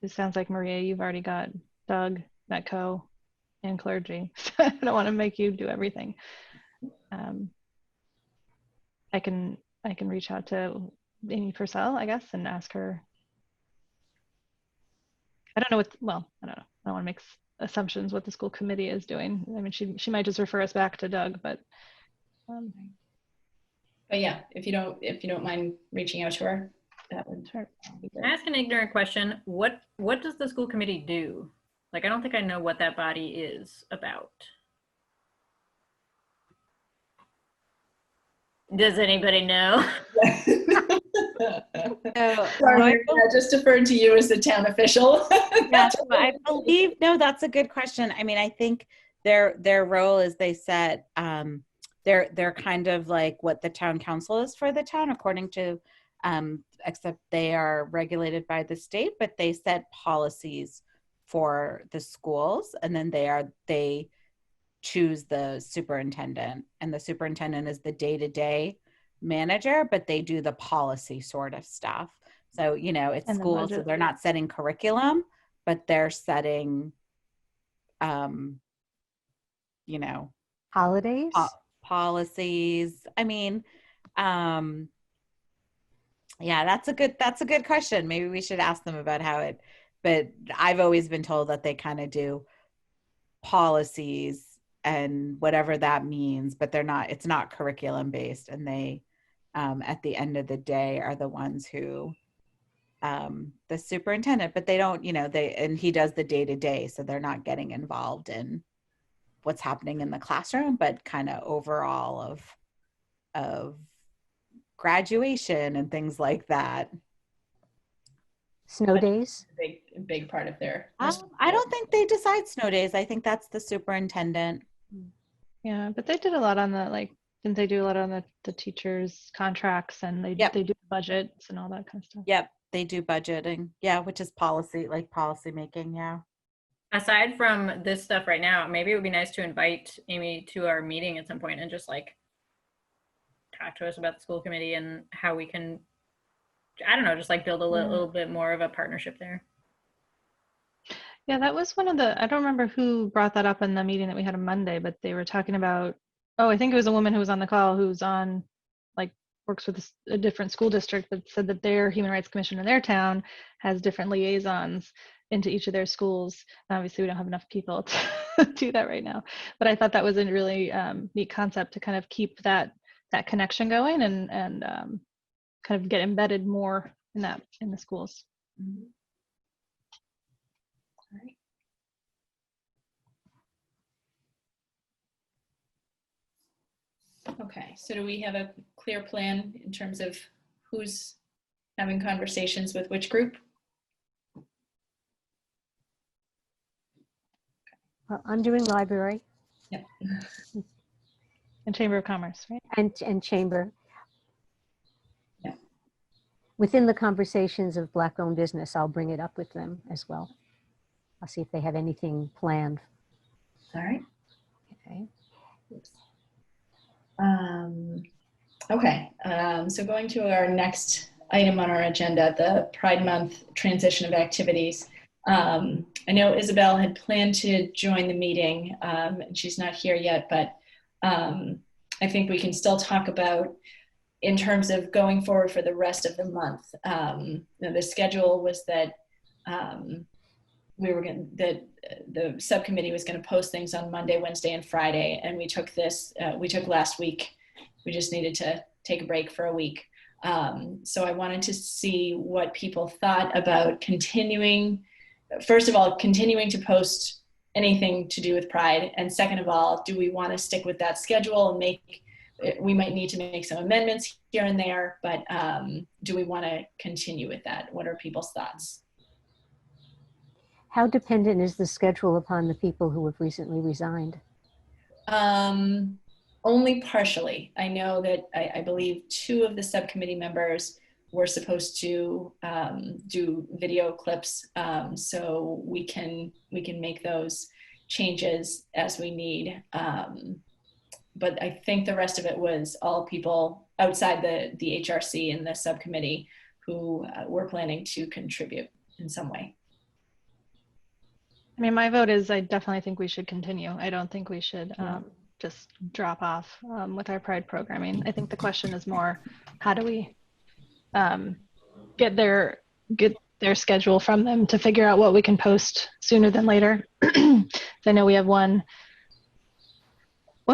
It sounds like, Maria, you've already got Doug, Metco, and clergy. I don't want to make you do everything. I can reach out to Amy Purcell, I guess, and ask her. I don't know I don't know. I don't want to make assumptions what the school committee is doing. I mean, she might just refer us back to Doug, but yeah, if you don't mind reaching out to her, that would sure. be Can great. I ask an ignorant question? What does the school committee do? Like, I don't think I know what that body is about. Does anybody know? Sorry, I just deferred to you as the town official. Yeah, so I believe, no, that's a good question. I mean, I think their role is, they set, they're kind of like what the town council is for the town, according to, except they are regulated by the state, but they set policies for the schools, and then they choose the superintendent, and the superintendent is the day-to-day manager, but they do the policy sort of stuff. So, you know, it's And the schools, so budget. they're not setting curriculum, but they're setting, you know, Holidays? policies. I mean, yeah, that's a good question. Maybe we should ask them about how it, but I've always been told that they kind of do policies and whatever that means, but it's not curriculum based. And they, at the end of the day, are the ones who, the superintendent, but they don't, you know, and he does the day to day. So they're not getting involved in what's happening in the classroom, but kind of overall of graduation and things like that. Snow days? Big part of their. I don't think they decide snow days. I think that's the superintendent. Yeah, but they did a lot on the, like, didn't they do a lot on the teachers' contracts, and they do budgets and all that kind of stuff? Yep, they do budgeting. Yeah, which is policy, like policy making. Yeah. Aside from this stuff right now, maybe it would be nice to invite Amy to our meeting at some point and just like talk to us about the school committee and how we can, I don't know, just like build a little bit more of a partnership there. Yeah, that was one of I don't remember who brought that up in the meeting that we had on Monday, but they were talking about, I think it was a woman who was on the call who's on, like, works with a different school district, that said that their human rights commission in their town has different liaisons into each of their schools. Obviously, we don't have enough people to do that right now, but I thought that was a really neat concept to kind of keep that connection going and kind of get embedded more in the schools. Mm-hmm. All right. Okay, so do we have a clear plan in terms of who's Having conversations with which group? I'm doing library Yep. And Chamber of Commerce, right? and chamber. Yeah. Within the conversations of Black-owned business, I'll bring it up with them as well. I'll see if they have anything planned. All right. Okay. Okay, so going to our next item on our agenda, the Pride Month transition of activities. I know Isabel had planned to join the meeting, and she's not here yet, but I think we can still talk about in terms of going forward for the rest of the month. The schedule was that the subcommittee was going to post things on Monday, Wednesday, and Friday, and we took last week. We just needed to take a break for a week. So I wanted to see what people thought about first of all, continuing to post anything to do with Pride. And second of all, do we want to stick with that schedule and we might need to make some amendments here and there, but do we want to continue with that? What are people's thoughts? How dependent is the schedule upon the people who have recently resigned? Only partially. I know that I believe 2 of the subcommittee members were supposed to do video clips, so we can make those changes as we need. But I think the rest of it was all people outside the HRC and the subcommittee who were planning to contribute in some way. I mean, my vote is I definitely think we should continue. I don't think we should just drop off with our Pride programming. I think the question is more, how do we get their schedule from them to figure out what we can post sooner than later. I know we have one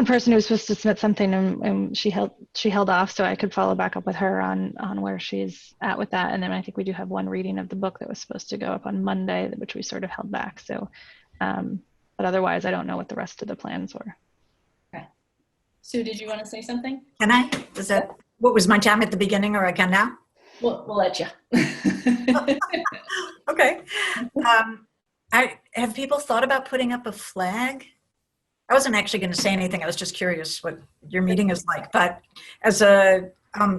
person who was supposed to submit something and she held off, so I could follow back up with her on where she's at with that. And then I think we do have one reading of the book that was supposed to go up on Monday, which we sort of held back. So, but otherwise, I don't know what the rest of the plans were. Okay. Sue, did you want to say something? Can I? What was my time at the beginning, or I can now? We'll let you. Okay. Have people thought about putting up a flag? I wasn't actually going to say anything. I was just curious what your meeting is like. But as a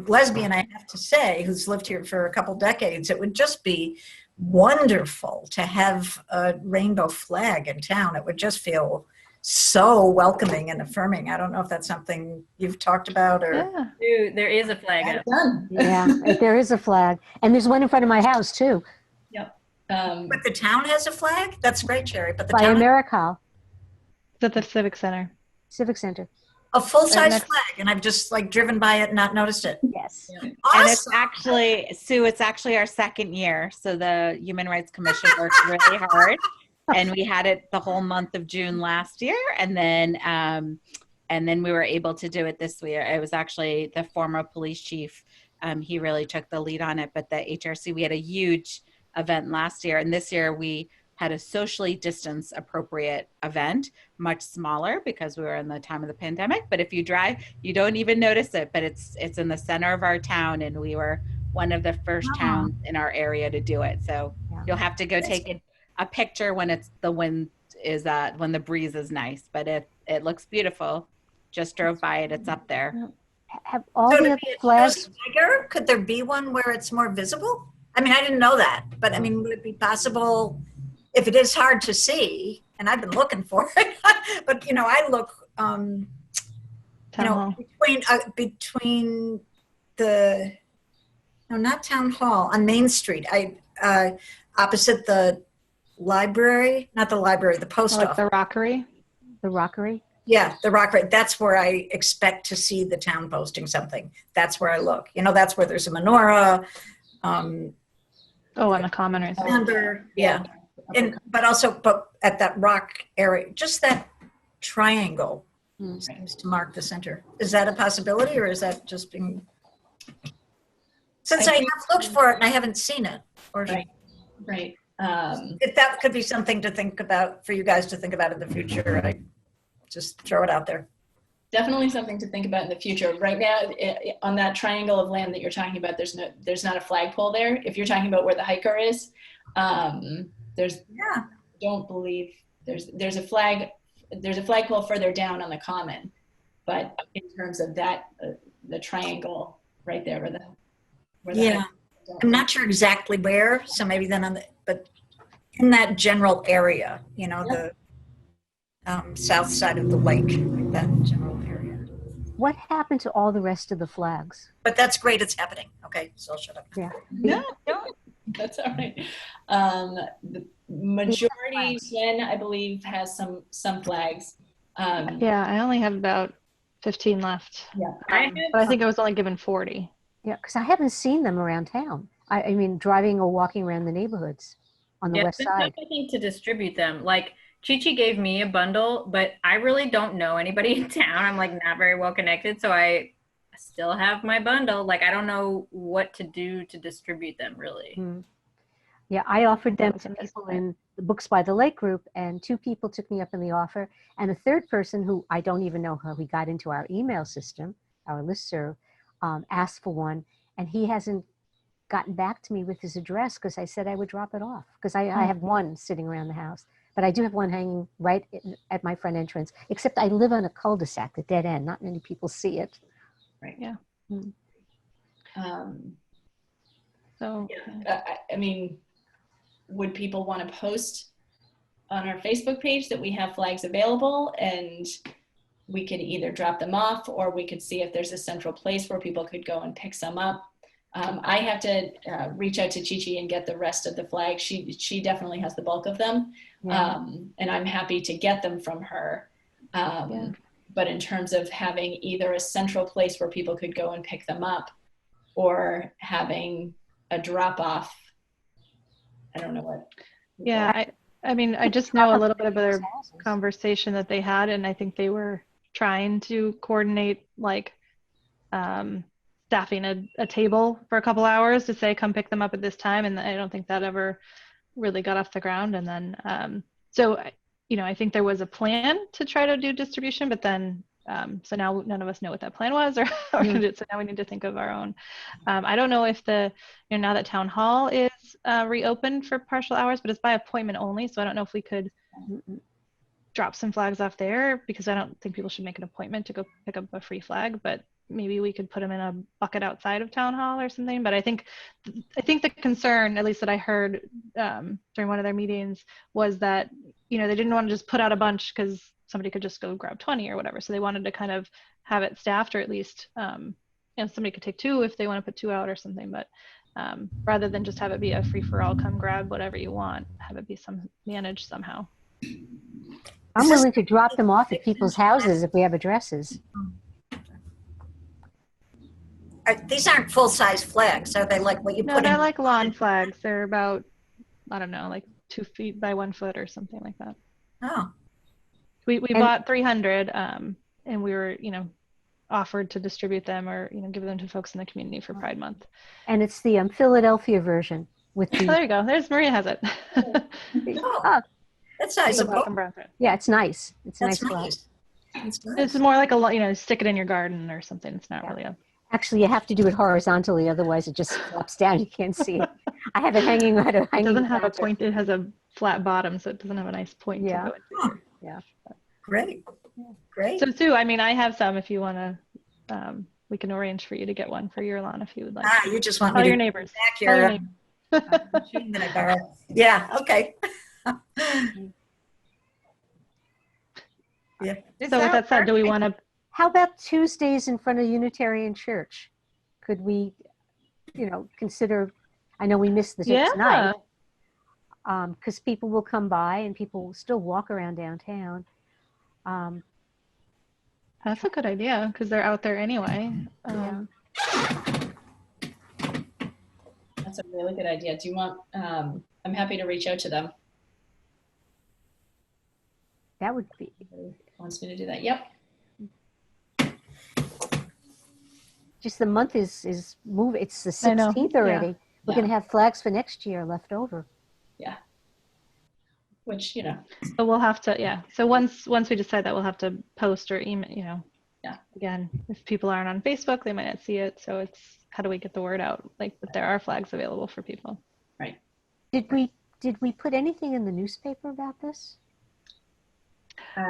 lesbian, I have to say, who's lived here for a couple decades, it would just be wonderful to have a rainbow flag in town. It would just feel so welcoming and affirming. I don't know if that's something you've talked about or. Yeah. Dude, there is a flag up. Done. Yeah, there is a flag. And there's one in front of my house too, Yep. But the town has a flag? That's great, Sherry. But the by town AmeriCal It's at the Civic Center. Civic Center. a full-size next- flag, and I've just like driven by it and not noticed it. Yes. Yeah. And it's Awesome. actually, Sue, it's actually our 2nd year. So the Human Rights Commission worked really hard. And we had it the whole month of June last year. And then we were able to do it this year. It was actually the former police chief. He really took the lead on it. But the HRC, we had a huge event last year. And this year we had a socially distance appropriate event, much smaller because we were in the time of the pandemic. But if you drive, you don't even notice it, but it's in the center of our town. And we were one of the first towns in our area to do it. So you'll have to go take a picture when when the breeze is nice, but it looks beautiful. Just drove by it. It's up there. Have all So the to other be flags, bigger, could there be one where it's more visible? I mean, I didn't know that, but I mean, would it be possible if it is hard to see? And I've been looking for it, but I look, Town hall. between not Town Hall, on Main Street. Opposite the library, not the library, the post Like office. the Rockery. the Rockery. Yeah, the Rockery. That's where I expect to see the town posting something. That's where I look. That's where there's a menorah. Oh, on the common or something. Number, yeah. But at that rock area, just that triangle seems to mark the center. Is that a possibility, or is that just being? Since I have looked for it and I haven't seen it, or Right. if that could be something to think about for you guys to think about in the future, I just throw it out there. definitely something to think about in the future. Right now, on that triangle of land that you're talking about, there's not a flagpole there. If you're talking about where the hiker is, there's, Yeah. don't believe there's a flagpole further down on the common, but in terms of that, the triangle right there where the Yeah. I'm not sure exactly where, so maybe then but in that general area, the south side of the lake, that general area. What happened to all the rest of the flags? But that's great. It's happening. Okay, so I'll shut up. Yeah. No, that's all right. The majority, Gwen, I believe, has some flags. Yeah, I only have about 15 left. Yeah, But I think I was only given 40. Yeah, because I haven't seen them around town. I mean, driving or walking around the neighborhoods on the west side. I think to distribute them. Like Chi-Chi gave me a bundle, but I really don't know anybody in town. I'm like not very well connected, so I still have my bundle. Like I don't know what to do to distribute them really. Mm. Yeah, I offered them to people in the Books by the Lake group, and 2 people took me up on the offer, and a third person who I don't even know how he got into our email system, our listserv, asked for one, and he hasn't gotten back to me with his address because I said I would drop it off because I have one sitting around the house, but I do have one hanging right at my front entrance, except I live on a cul-de-sac, the dead end. Not many people see it. right. Yeah. Mm. So, I mean, would people want to post on our Facebook page that we have flags available, and we could either drop them off or we could see if there's a central place where people could go and pick some up. I have to reach out to Chi-Chi and get the rest of the flags. She definitely has the bulk of them, Yeah. and I'm happy to get them from her. But in terms of having either a central place where people could go and pick them up or having a drop off, I don't know what. yeah, I mean, I just know a little bit of their conversation that they had, and I think they were trying to coordinate like staffing a table for a couple hours to say, come pick them up at this time. And I don't think that ever really got off the ground. And then, so, I think there was a plan to try to do distribution, but then, so now none of us know what that plan was, or so now we need to think of our own. I don't know if now that town hall is reopened for partial hours, but it's by appointment only. So I don't know if we could drop some flags off there, because I don't think people should make an appointment to go pick up a free flag, but maybe we could put them in a bucket outside of town hall or something. But I think the concern, at least that I heard during one of their meetings, was that, they didn't want to just put out a bunch because somebody could just go grab 20 or whatever. So they wanted to kind of have it staffed, or at least, somebody could take 2 if they want to put 2 out or something. But rather than just have it be a free for all, come grab whatever you want, have it be managed somehow. I'm willing to drop them off at people's houses if we have addresses. These aren't full-size flags, are they? Like what you No, put in? they're like lawn flags. They're about, I don't know, like 2 feet by 1 foot or something like that. Oh, We bought 300, and we were, offered to distribute them or, give them to folks in the community for Pride Month. And it's the Philadelphia version with Oh, there you go. There's Maria has it. oh, that's nice. yeah, it's nice. It's That's nice. nice. That's nice. This is more like stick it in your garden or something. It's not really a. Actually, you have to do it horizontally, otherwise it just flops down. You can't see it. I have it hanging out. It doesn't have a point. It has a flat bottom, so it doesn't have a nice point. Yeah. To go into. Yeah. Great. Great. So Sue, I mean, I have some. If you want to, we can arrange for you to get one for your lawn if you would like. You just want Tell me your to neighbors. back Tell your your neighbors. machine that I borrowed. Yeah. Okay. Yeah. So with that said, do we want to? How about Tuesdays in front of Unitarian Church? Could we, consider? I know we missed the tonight, because people will come by and people will still walk around downtown. That's a good idea because they're out there anyway. That's a really good idea. Do you want, I'm happy to reach out to them. That would be. Wants me to do that. Yep. Just the month is moving. It's the 16th already. Yeah. We're going to have flags for next year left over. Yeah. Which, So we'll have to, So once we decide that, we'll have to post or email, Again, if people aren't on Facebook, they might not see it. So it's, how do we get the word out? Like that there are flags available for people. Did we put anything in the newspaper about this?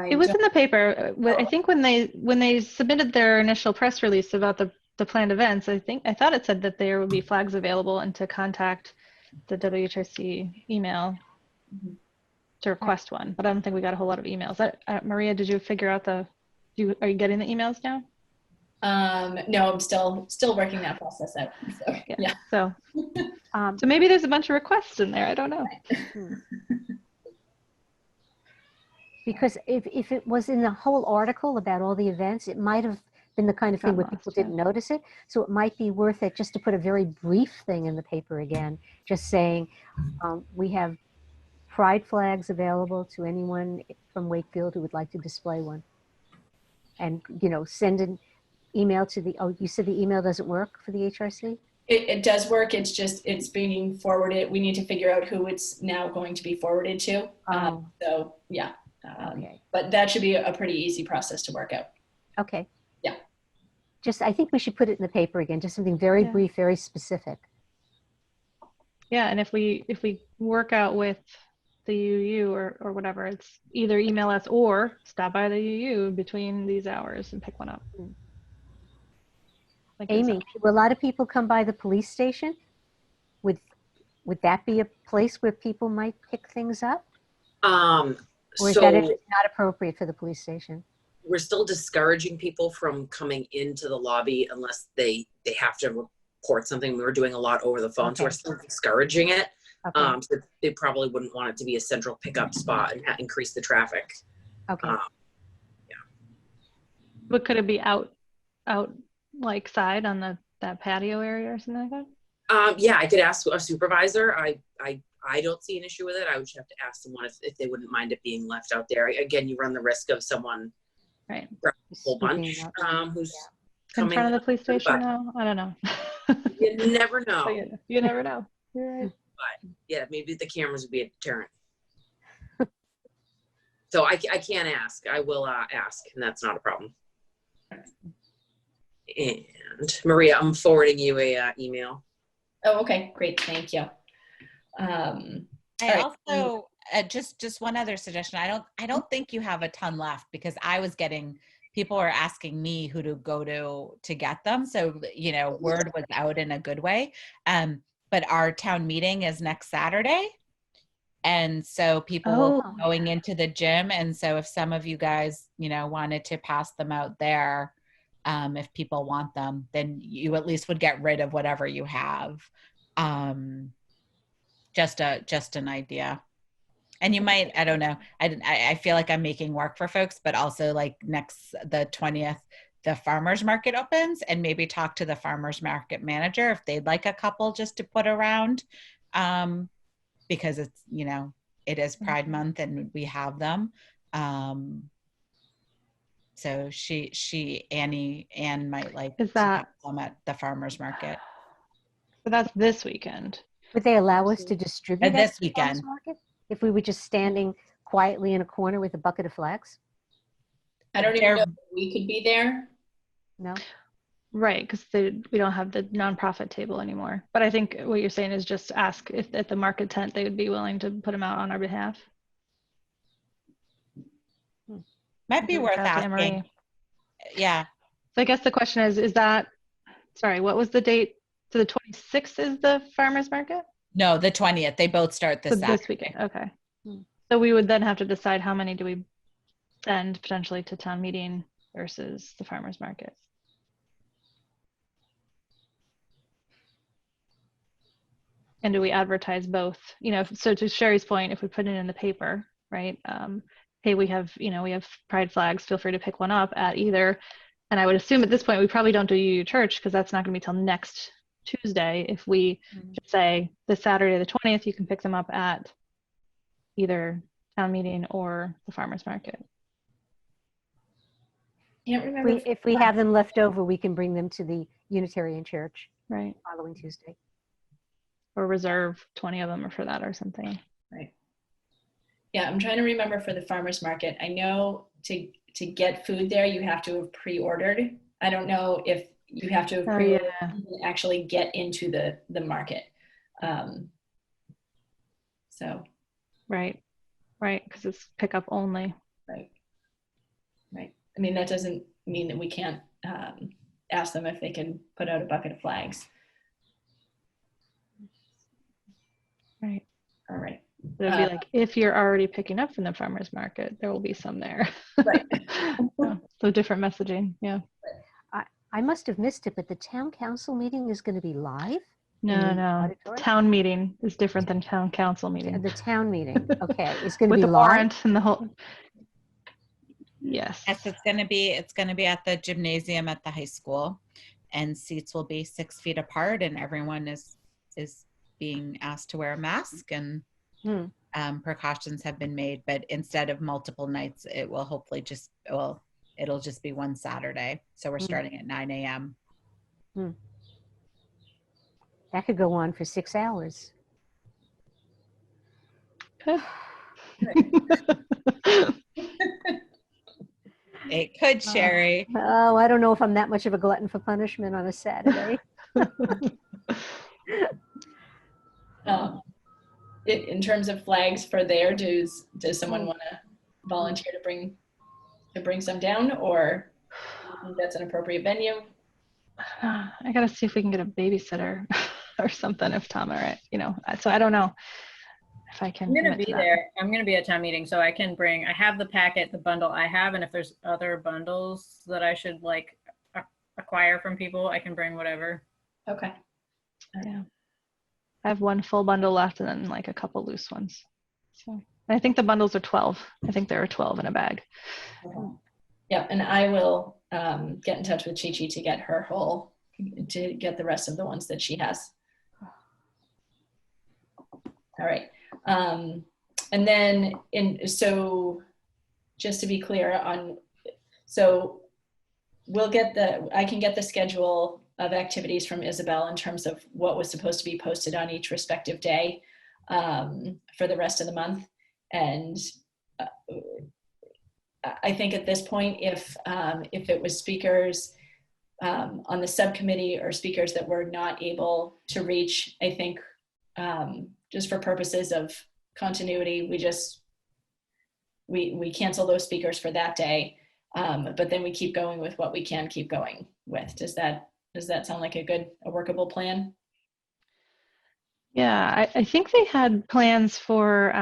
It was in the paper. I think when they submitted their initial press release about the planned events, I thought it said that there would be flags available and to contact the WHRC email to request one. But I don't think we got a whole lot of emails. Maria, did you figure out are you getting the emails now? No, I'm still working that process out. So, yeah. So maybe there's a bunch of requests in there. I don't know. Because if it was in the whole article about all the events, it might have been the kind of thing where people didn't notice it. So it might be worth it just to put a very brief thing in the paper again, just saying we have pride flags available to anyone from Wakefield who would like to display one. And, send an email to you said the email doesn't work for the HRC? It does work. It's being forwarded. We need to figure out who it's now going to be forwarded to. So yeah. Okay. But that should be a pretty easy process to work out. Okay. Yeah. I think we should put it in the paper again, just something very brief, very specific. Yeah, and if we work out with the UU or whatever, it's either email us or stop by the UU between these hours and pick one up. Like Amy, will a lot of people come by the police station? Would that be a place where people might pick things up? Or is that not appropriate for the police station? We're still discouraging people from coming into the lobby unless they have to report something. We were doing a lot over the phone, so we're still discouraging it. Okay. So they probably wouldn't want it to be a central pickup spot and increase the traffic. Okay. But could it be out like side on that patio area or something like that? Yeah, I could ask a supervisor. I don't see an issue with it. I would just have to ask someone if they wouldn't mind it being left out there. Again, you run the risk of someone right a whole bunch who's in front of the police station now. I don't know. You never know. So you never know. You're right. But yeah, maybe the cameras would be a deterrent. So I can't ask. I will ask, and that's not a problem. And Maria, I'm forwarding you a email. Oh, okay, great, thank you. I also just one other suggestion. I don't think you have a ton left because people are asking me who to go to get them. So word was out in a good way. But our town meeting is next Saturday, and so people will be going into the gym. And so if some of you guys wanted to pass them out there, if people want them, then you at least would get rid of whatever you have. Just an idea. And you might, I don't know. I feel like I'm making work for folks, but also like the 20th, the farmer's market opens, and maybe talk to the farmer's market manager if they'd like a couple just to put around, because it's, it is Pride Month and we have them. So Anne might like to have them at the farmer's market. So that's this weekend. Would they allow us to distribute this weekend if we were just standing quietly in a corner with a bucket of flags? I don't even know if we could be there. No. Right, because we don't have the nonprofit table anymore. But I think what you're saying is just ask if at the market tent they would be willing to put them out on our behalf. Might be worth asking. Yeah. So I guess the question is that, sorry, what was the date? So the 26th is the farmer's market? No, the 20th. They both start this weekend. Okay. So we would then have to decide how many do we send potentially to town meeting versus the farmer's market. And do we advertise both? So to Sherry's point, if we put it in the paper, right? Hey, we have pride flags. Feel free to pick one up at either. And I would assume at this point we probably don't do UU Church because that's not going to be till next Tuesday. If we just say this Saturday the 20th, you can pick them up at either town meeting or the farmer's market. Can't remember If we have them left over, we can bring them to the Unitarian Church right following Tuesday. Or reserve 20 of them for that or something. Right. Yeah, I'm trying to remember for the farmer's market. I know get food there, you have to have pre-ordered. I don't know if you have to have Oh, pre-ordered yeah. to actually get into the market. So, Right. Because it's pickup only. right. I mean, that doesn't mean that we can't ask them if they can put out a bucket of flags. Right. All right. But it'd be like, if you're already picking up from the farmer's market, there will be some there. Right. So different messaging. Yeah. I must have missed it, but the town council meeting is going to be live? No. Auditorium? Town meeting is different than town council meeting. The town meeting, okay, it's going to With be the live? warrant and the whole. Yes. Yes, it's going to be at the gymnasium at the high school, and seats will be 6 feet apart, and everyone is being asked to wear a mask, and precautions have been made. But instead of multiple nights, it will hopefully it'll just be one Saturday. So we're starting at 9 a.m. That could go on for 6 hours. It could, Sherry. Oh, I don't know if I'm that much of a glutton for punishment on a Saturday. In terms of flags for there, does someone want to volunteer to bring some down, or do you think that's an appropriate venue? I gotta see if we can get a babysitter or something if Tom, all right, so I don't know if I can. I'm gonna commit be to that. there. I'm gonna be at town meeting, so I have the packet, the bundle I have, and if there's other bundles that I should like acquire from people, I can bring whatever. Okay. Yeah. I have one full bundle left and then like a couple loose ones. So and I think the bundles are 12. I think there are 12 in a bag. Okay. Yeah, and I will get in touch with Chi Chi to get the rest of the ones that she has. All right. And then so just to be clear I can get the schedule of activities from Isabel in terms of what was supposed to be posted on each respective day for the rest of the month. And I think at this point, if it was speakers on the subcommittee or speakers that were not able to reach, I think just for purposes of continuity, we cancel those speakers for that day, but then we keep going with what we can keep going with. Does that sound like a workable plan? Yeah, I think they had plans for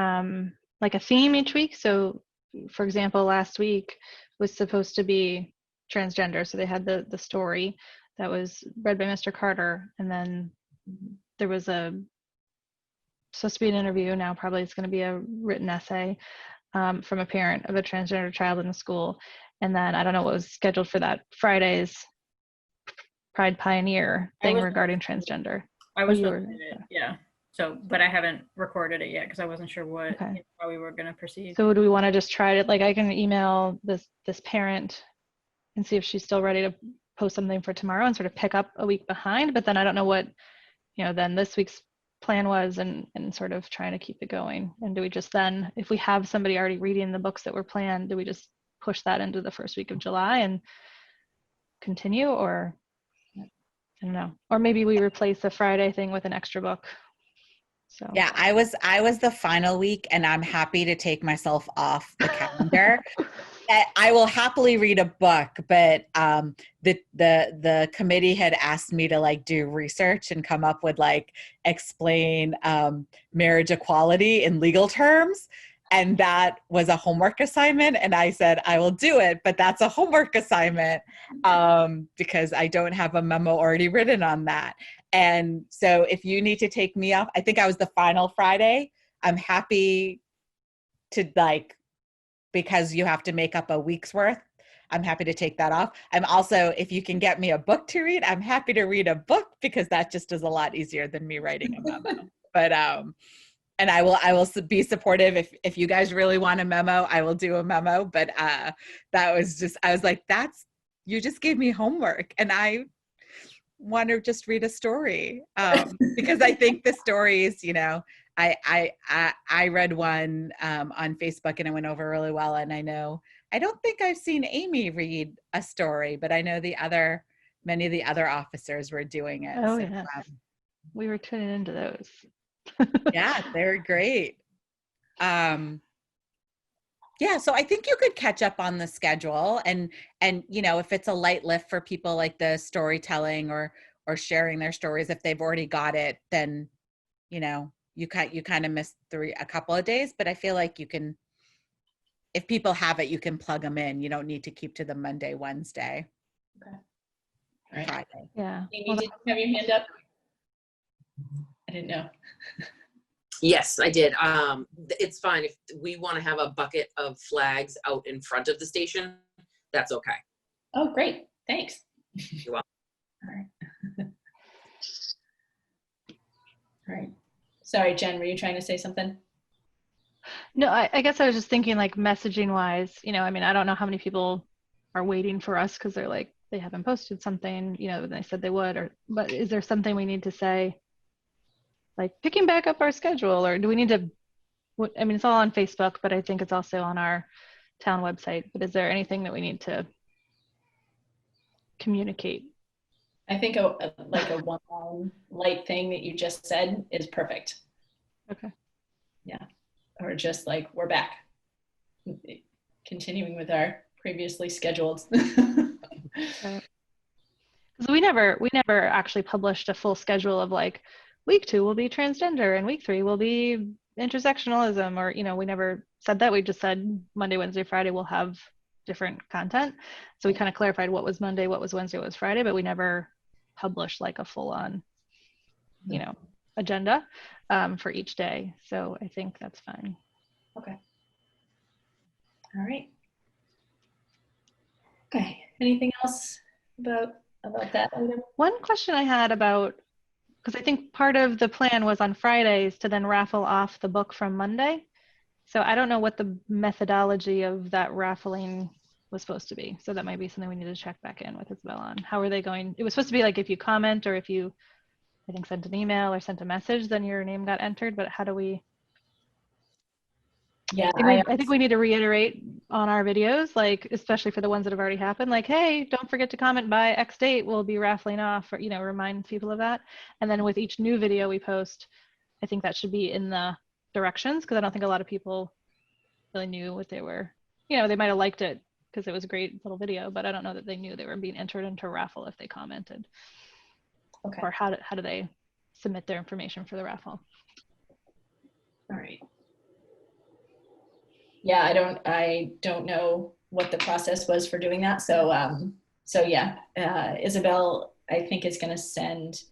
like a theme each week. So for example, last week was supposed to be transgender. So they had the story that was read by Mr. Carter. And then there was supposed to be an interview. Now probably it's going to be a written essay from a parent of a transgender child in the school. And then I don't know what was scheduled for that Friday's Pride Pioneer thing regarding transgender. I was yeah. So, but I haven't recorded it yet because I wasn't sure how we were going to proceed. So do we want to just try it? Like I can email this parent and see if she's still ready to post something for tomorrow and sort of pick up a week behind. But then I don't know what, then this week's plan was and sort of trying to keep it going. And do we just then, if we have somebody already reading the books that were planned, do we just push that into the first week of July and continue, or I don't know, or maybe we replace the Friday thing with an extra book. So yeah, I was the final week, and I'm happy to take myself off the calendar. I will happily read a book, but the committee had asked me to like do research and come up with explain marriage equality in legal terms. And that was a homework assignment. And I said, I will do it, but that's a homework assignment because I don't have a memo already written on that. And so if you need to take me off, I think I was the final Friday. I'm happy to because you have to make up a week's worth. I'm happy to take that off. I'm also, if you can get me a book to read, I'm happy to read a book because that just is a lot easier than me writing a memo. But, and I will be supportive. If you guys really want a memo, I will do a memo. But that was just, I was like, you just gave me homework and I want to just read a story because I think the stories, I read one on Facebook and it went over really well. And I know I don't think I've seen Amy read a story, but I know many of the other officers were doing it. Oh, So, yeah. We were tuning into those. yeah, they were great. Yeah, so I think you could catch up on the schedule and if it's a light lift for people like the storytelling or sharing their stories, if they've already got it, then you kind of missed a couple of days, but I feel like you can, if people have it, you can plug them in. You don't need to keep to the Monday, Wednesday, Okay. All right. Friday. Yeah. Amy, did you have your hand up? I didn't know. Yes, I did. It's fine if we want to have a bucket of flags out in front of the station. That's okay. Oh, great. Thanks. You're welcome. All right. All right. Sorry, Jen, were you trying to say something? No, I guess I was just thinking like messaging wise, I mean, I don't know how many people are waiting for us because they're like, they haven't posted something, they said they would, but is there something we need to say? Like picking back up our schedule, or do we need to, I mean, it's all on Facebook, but I think it's also on our town website, but is there anything that we need to communicate? I think a one-line light thing that you just said is perfect. Okay. Yeah. Or just like, we're back. Continuing with our previously scheduled. Right. Because we never actually published a full schedule of like, week 2 will be transgender and week 3 will be intersectionalism, or, we never said that. We just said Monday, Wednesday, Friday we'll have different content. So we kind of clarified what was Monday, what was Wednesday, what was Friday, but we never published like a full on, agenda for each day. So I think that's fine. Okay. All right. Okay. Anything else about that item? One question I had about, because I think part of the plan was on Fridays to then raffle off the book from Monday. So I don't know what the methodology of that raffling was supposed to be. So that might be something we need to check back in with Isabel on. How are they going? It was supposed to be like if you comment or if you, I think, sent an email or sent a message, then your name got entered. But how do we? Yeah, I think we need to reiterate on our videos, like especially for the ones that have already happened, like, hey, don't forget to comment by X date. We'll be raffling off, or remind people of that. And then with each new video we post, I think that should be in the directions, because I don't think a lot of people really knew what they were. They might have liked it because it was a great little video, but I don't know that they knew they were being entered into a raffle if they commented. Okay. Or how do they submit their information for the raffle? All right. Yeah, I don't know what the process was for doing that. So yeah, Isabel, I think, is going to send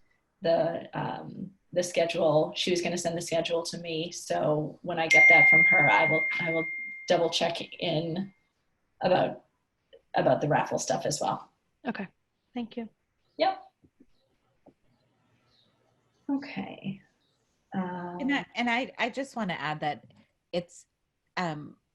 the schedule. She was going to send the schedule to me. So when I get that from her, I will double check in about the raffle stuff as well. Okay, thank you. Yep. Okay. And I just want to add that it's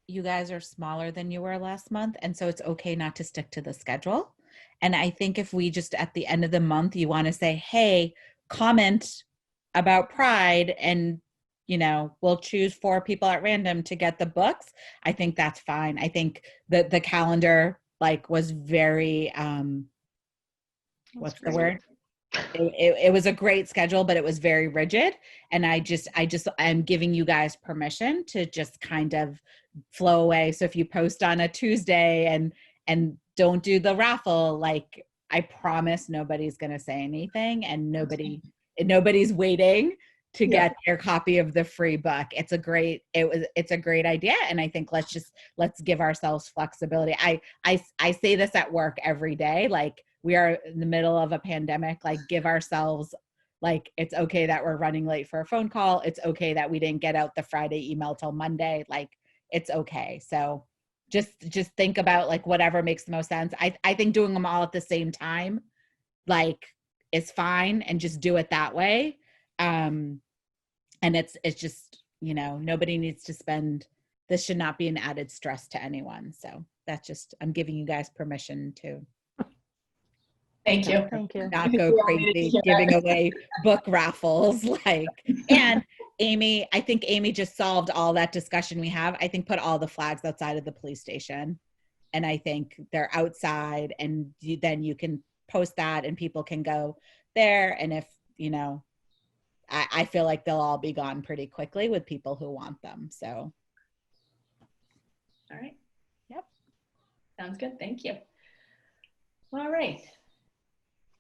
you guys are smaller than you were last month, and so it's okay not to stick to the schedule. And I think if we just at the end of the month you want to say, hey, comment about Pride, and we'll choose 4 people at random to get the books, I think that's fine. I think that the calendar was very what's the word? It was a great schedule, but it was very rigid. And I'm giving you guys permission to just kind of flow away. So if you post on a Tuesday and don't do the raffle, I promise nobody's going to say anything, and nobody's waiting to get their copy of the free book. It's a great idea. And I think let's give ourselves flexibility. I say this at work every day, we are in the middle of a pandemic, give ourselves, it's okay that we're running late for a phone call. It's okay that we didn't get out the Friday email till Monday. It's okay. So just think about whatever makes the most sense. I think doing them all at the same time, is fine, and just do it that way. And it's just, nobody needs to spend, this should not be an added stress to anyone. So that's just, I'm giving you guys permission to. Thank you. Thank you. Not go crazy giving away book raffles. And Amy, I think Amy just solved all that discussion we have. I think put all the flags outside of the police station. And I think they're outside, and then you can post that and people can go there. And if, you know, I feel like they'll all be gone pretty quickly with people who want them. So. All right. Yep. Sounds good. Thank you. All right.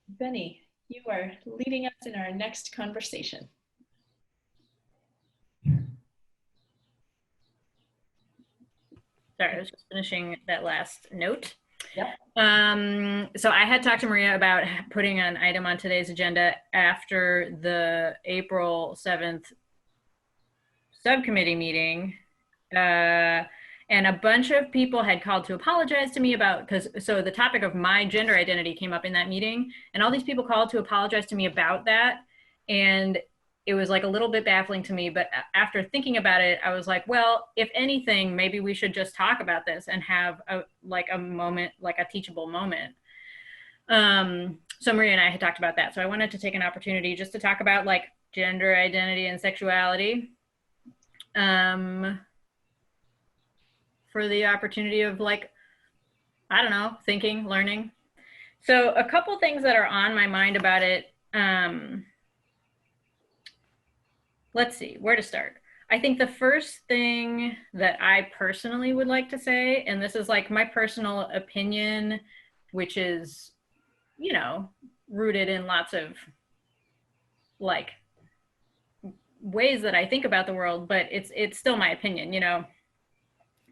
Benny, you are leading us in our next conversation. Sorry, I was just finishing that last note. Yep. So I had talked to Maria about putting an item on today's agenda after the April 7th subcommittee meeting. And a bunch of people had called to apologize to me about, so the topic of my gender identity came up in that meeting, and all these people called to apologize to me about that. And it was like a little bit baffling to me, but after thinking about it, I was like, well, if anything, maybe we should just talk about this and have a moment, like a teachable moment. So Maria and I had talked about that. So I wanted to take an opportunity just to talk about like gender identity and sexuality. For the opportunity of like, I don't know, thinking, learning. So a couple things that are on my mind about it. Let's see, where to start. I think the first thing that I personally would like to say, and this is like my personal opinion, which is, you know, rooted in lots of like ways that I think about the world, but it's still my opinion, you know.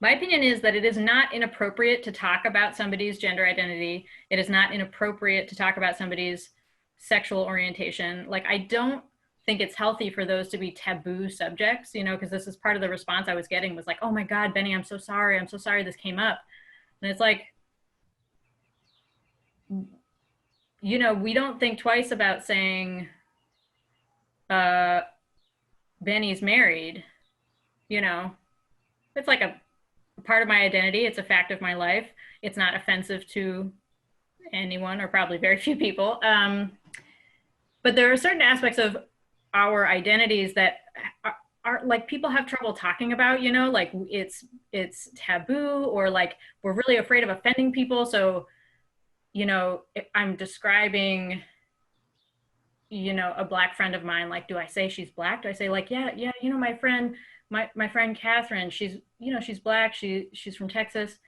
My opinion is that it is not inappropriate to talk about somebody's gender identity. It is not inappropriate to talk about somebody's sexual orientation. Like, I don't think it's healthy for those to be taboo subjects, you know, because this is part of the response I was getting was like, oh my God, Benny, I'm so sorry. I'm so sorry this came up. And it's like, you know, we don't think twice about saying, Benny's married, you know, it's like a part of my identity. It's a fact of my life. It's not offensive to anyone, or probably very few people. But there are certain aspects of our identities that are like people have trouble talking about, you know, like it's taboo, or like we're really afraid of offending people. So, you know, if I'm describing, you know, a Black friend of mine, like, do I say she's Black? Do I say like, yeah, you know, my friend Catherine, she's, you know, she's Black, she's from Texas?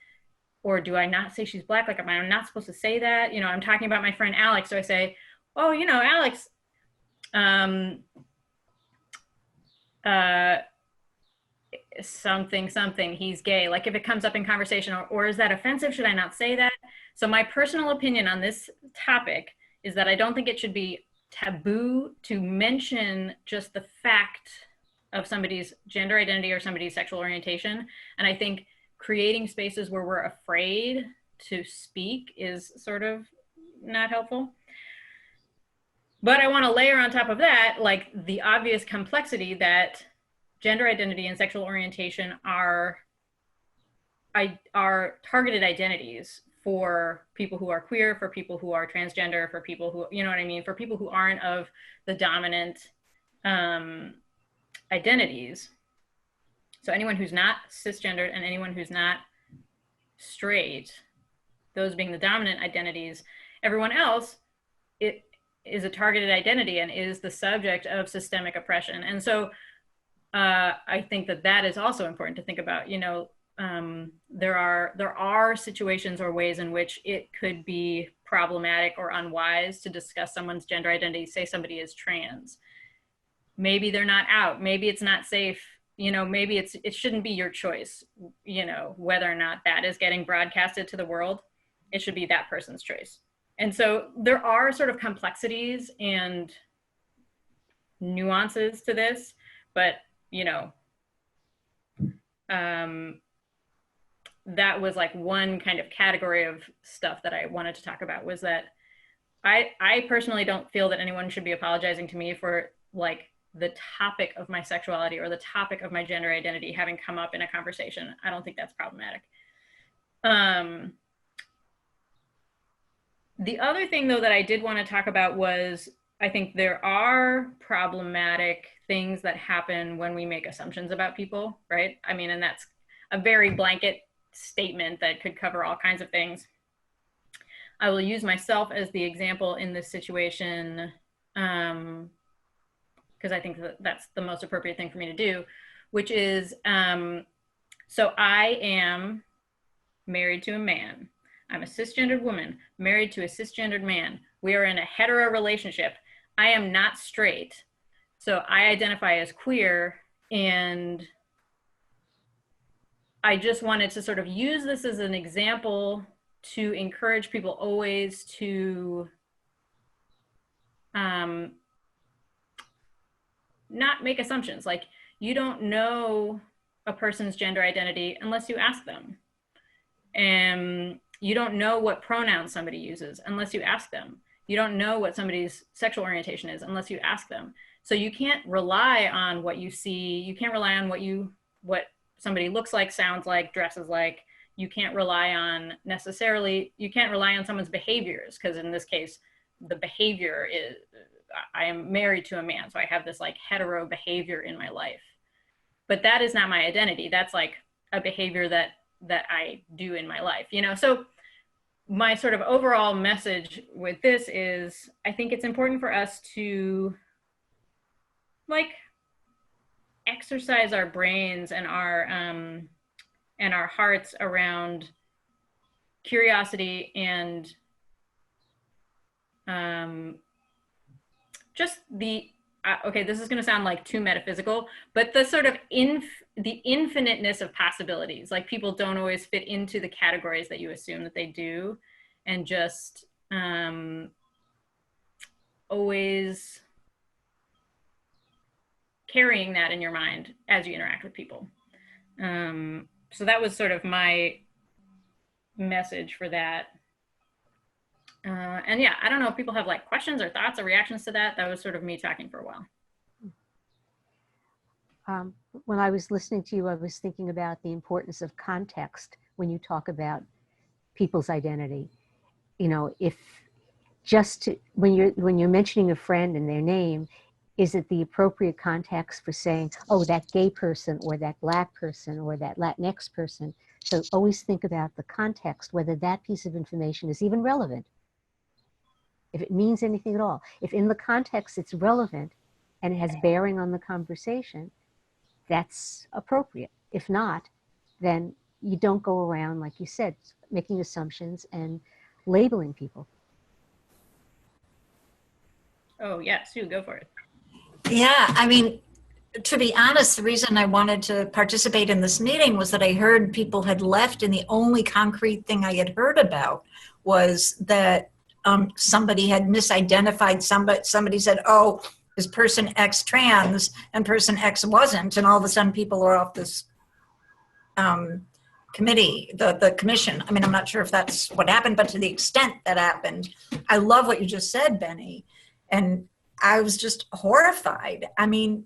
Or do I not say she's Black? Like, am I not supposed to say that? You know, I'm talking about my friend Alex. So I say, oh, you know, Alex, something, he's gay. Like, if it comes up in conversation, or is that offensive? Should I not say that? So my personal opinion on this topic is that I don't think it should be taboo to mention just the fact of somebody's gender identity or somebody's sexual orientation. And I think creating spaces where we're afraid to speak is sort of not helpful. But I want to layer on top of that, like, the obvious complexity that gender identity and sexual orientation are targeted identities for people who are queer, for people who are transgender, for people who, you know what I mean, for people who aren't of the dominant identities. So anyone who's not cisgendered and anyone who's not straight, those being the dominant identities, everyone else, it is a targeted identity and is the subject of systemic oppression. And so I think that is also important to think about. You know, there are situations or ways in which it could be problematic or unwise to discuss someone's gender identity. Say somebody is trans. Maybe they're not out. Maybe it's not safe. You know, maybe it shouldn't be your choice, you know, whether or not that is getting broadcasted to the world. It should be that person's choice. And so there are sort of complexities and nuances to this, but, you know, that was like one kind of category of stuff that I wanted to talk about, was that I personally don't feel that anyone should be apologizing to me for like the topic of my sexuality or the topic of my gender identity having come up in a conversation. I don't think that's problematic. The other thing, though, that I did want to talk about was, I think there are problematic things that happen when we make assumptions about people, right? I mean, and that's a very blanket statement that could cover all kinds of things. I will use myself as the example in this situation because I think that's the most appropriate thing for me to do, which is, so I am married to a man. I'm a cisgendered woman married to a cisgendered man. We are in a hetero relationship. I am not straight. So I identify as queer, and I just wanted to sort of use this as an example to encourage people always to not make assumptions. Like, you don't know a person's gender identity unless you ask them. And you don't know what pronouns somebody uses unless you ask them. You don't know what somebody's sexual orientation is unless you ask them. So you can't rely on what you see. You can't rely on what somebody looks like, sounds like, dresses like. You can't rely on you can't rely on someone's behaviors, because in this case, the behavior is, I am married to a man, so I have this like hetero behavior in my life. But that is not my identity. That's like a behavior that I do in my life, you know? So my sort of overall message with this is, I think it's important for us to like exercise our brains and our hearts around curiosity and just the okay, this is going to sound like too metaphysical, but the sort of the infiniteness of possibilities. Like, people don't always fit into the categories that you assume that they do, and just always carrying that in your mind as you interact with people. So that was sort of my message for that. And yeah, I don't know if people have like questions or thoughts or reactions to that. That was sort of me talking for a while. When I was listening to you, I was thinking about the importance of context when you talk about people's identity. You know, if just when you're mentioning a friend and their name, is it the appropriate context for saying, oh, that gay person or that Black person or that Latinx person? So always think about the context, whether that piece of information is even relevant, if it means anything at all. If in the context it's relevant and it has bearing on the conversation, that's appropriate. If not, then you don't go around, like you said, making assumptions and labeling people. Oh yeah, Sue, go for it. Yeah, I mean, to be honest, the reason I wanted to participate in this meeting was that I heard people had left, and the only concrete thing I had heard about was that somebody had misidentified somebody. Somebody said, oh, is person X trans and person X wasn't, and all of a sudden people are off this committee, the commission. I mean, I'm not sure if that's what happened, but to the extent that happened, I love what you just said, Benny. And I was just horrified. I mean,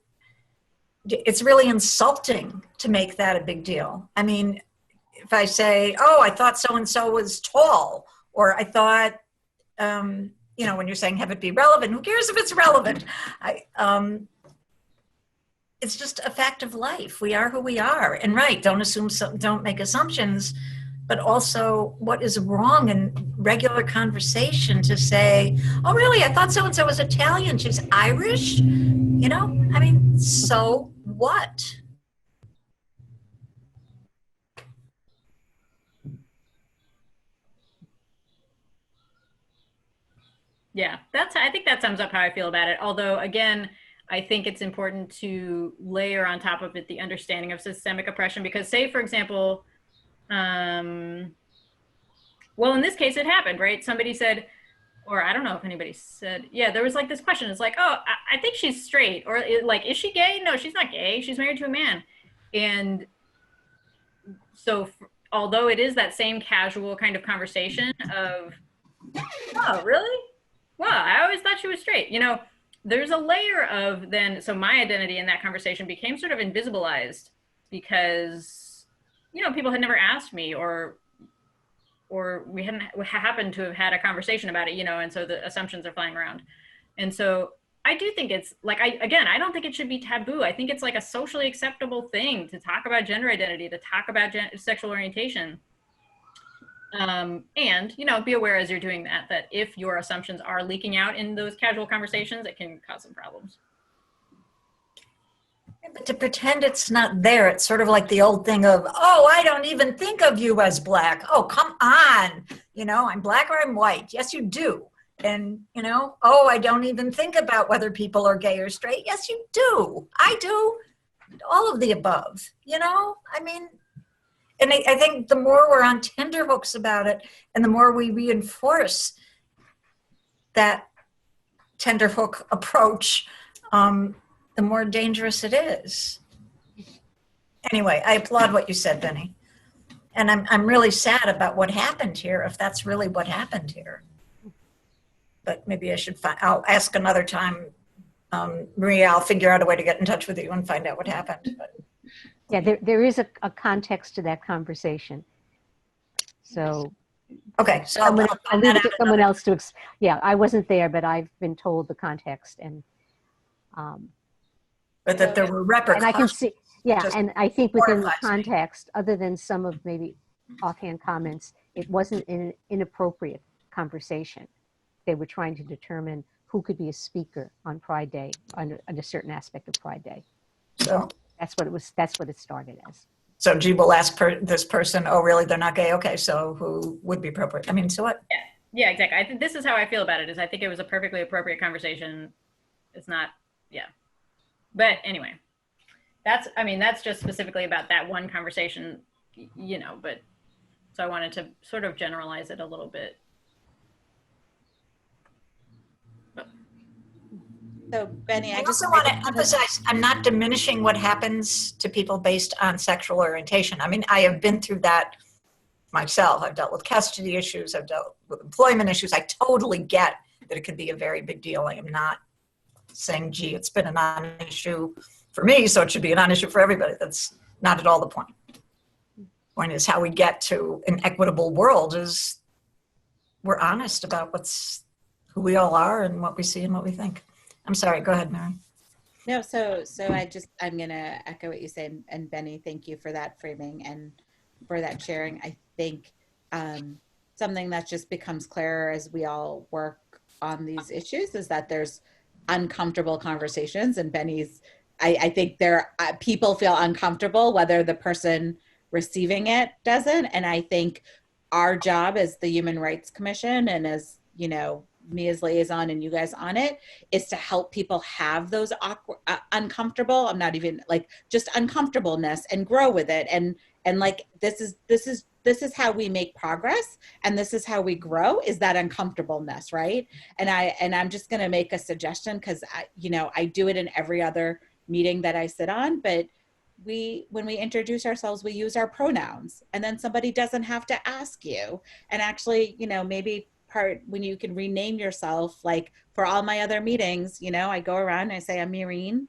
it's really insulting to make that a big deal. I mean, if I say, oh, I thought so-and-so was tall, or I thought, you know, when you're saying have it be relevant, who cares if it's relevant? It's just a fact of life. We are who we are. And right, don't make assumptions, but also what is wrong in regular conversation to say, oh, really, I thought so-and-so was Italian, she's Irish? You know, I mean, so what? Yeah, I think that sums up how I feel about it. Although, again, I think it's important to layer on top of it the understanding of systemic oppression, because say, for example, well, in this case, it happened, right? Somebody said, or I don't know if anybody said, yeah, there was like this question. It's like, oh, I think she's straight. Or like, is she gay? No, she's not gay. She's married to a man. And so although it is that same casual kind of conversation of, oh, really? Well, I always thought she was straight. You know, there's a layer of then, so my identity in that conversation became sort of invisibilized because, you know, people had never asked me, or we hadn't happened to have had a conversation about it, you know, and so the assumptions are flying around. And so I do think it's like, I don't think it should be taboo. I think it's like a socially acceptable thing to talk about gender identity, to talk about sexual orientation. And, you know, be aware as you're doing that, that if your assumptions are leaking out in those casual conversations, it can cause some problems. But to pretend it's not there, it's sort of like the old thing of, oh, I don't even think of you as Black. Oh, come on. You know, I'm Black or I'm white. Yes, you do. And, you know, oh, I don't even think about whether people are gay or straight. Yes, you do. I do. All of the above, you know, I mean, and I think the more we're on tenterhooks about it and the more we reinforce that tenterhook approach, the more dangerous it is. Anyway, I applaud what you said, Benny. And I'm really sad about what happened here, if that's really what happened here. But maybe I should I'll ask another time. Maria, I'll figure out a way to get in touch with you and find out what happened. But. Yeah, there is a context to that conversation. So okay, so I'll leave it to someone else to. Yeah, I wasn't there, but I've been told the context, and but that there were repercussions. And I can see, yeah, and I think within the horrifies me. context, other than some of maybe offhand comments, it wasn't an inappropriate conversation. They were trying to determine who could be a speaker on Pride Day, on a certain aspect of Pride Day. So that's what it was. That's what it started as. So G will ask this person, oh, really, they're not gay? Okay, so who would be appropriate? I mean, so what? Yeah, exactly. I think this is how I feel about it, is I think it was a perfectly appropriate conversation. It's not, yeah. But anyway, that's just specifically about that one conversation, you know, but so I wanted to sort of generalize it a little bit. So Benny, I also want to emphasize, I'm not diminishing what happens to people based on sexual orientation. I mean, I have been through that myself. I've dealt with custody issues. I've dealt with employment issues. I totally get that it could be a very big deal. I am not saying, gee, it's been a non-issue for me, so it should be a non-issue for everybody. That's not at all the point. The point is how we get to an equitable world is we're honest about who we all are and what we see and what we think. I'm sorry, go ahead, Mary. No, so I'm gonna echo what you said, and Benny, thank you for that framing and for that sharing. I think something that just becomes clearer as we all work on these issues is that there's uncomfortable conversations, and I think people feel uncomfortable whether the person receiving it doesn't, and I think our job as the Human Rights Commission and as, you know, me as liaison and you guys on it is to help people have those awkward, uncomfortable, I'm not even like just uncomfortableness, and grow with it. And like, this is how we make progress. And this is how we grow, is that uncomfortableness. Right. And I'm just going to make a suggestion, cause I do it in every other meeting that I sit on, but when we introduce ourselves, we use our pronouns, and then somebody doesn't have to ask you. And actually, you know, maybe when you can rename yourself, like for all my other meetings, you know, I go around and I say, I'm Mireen,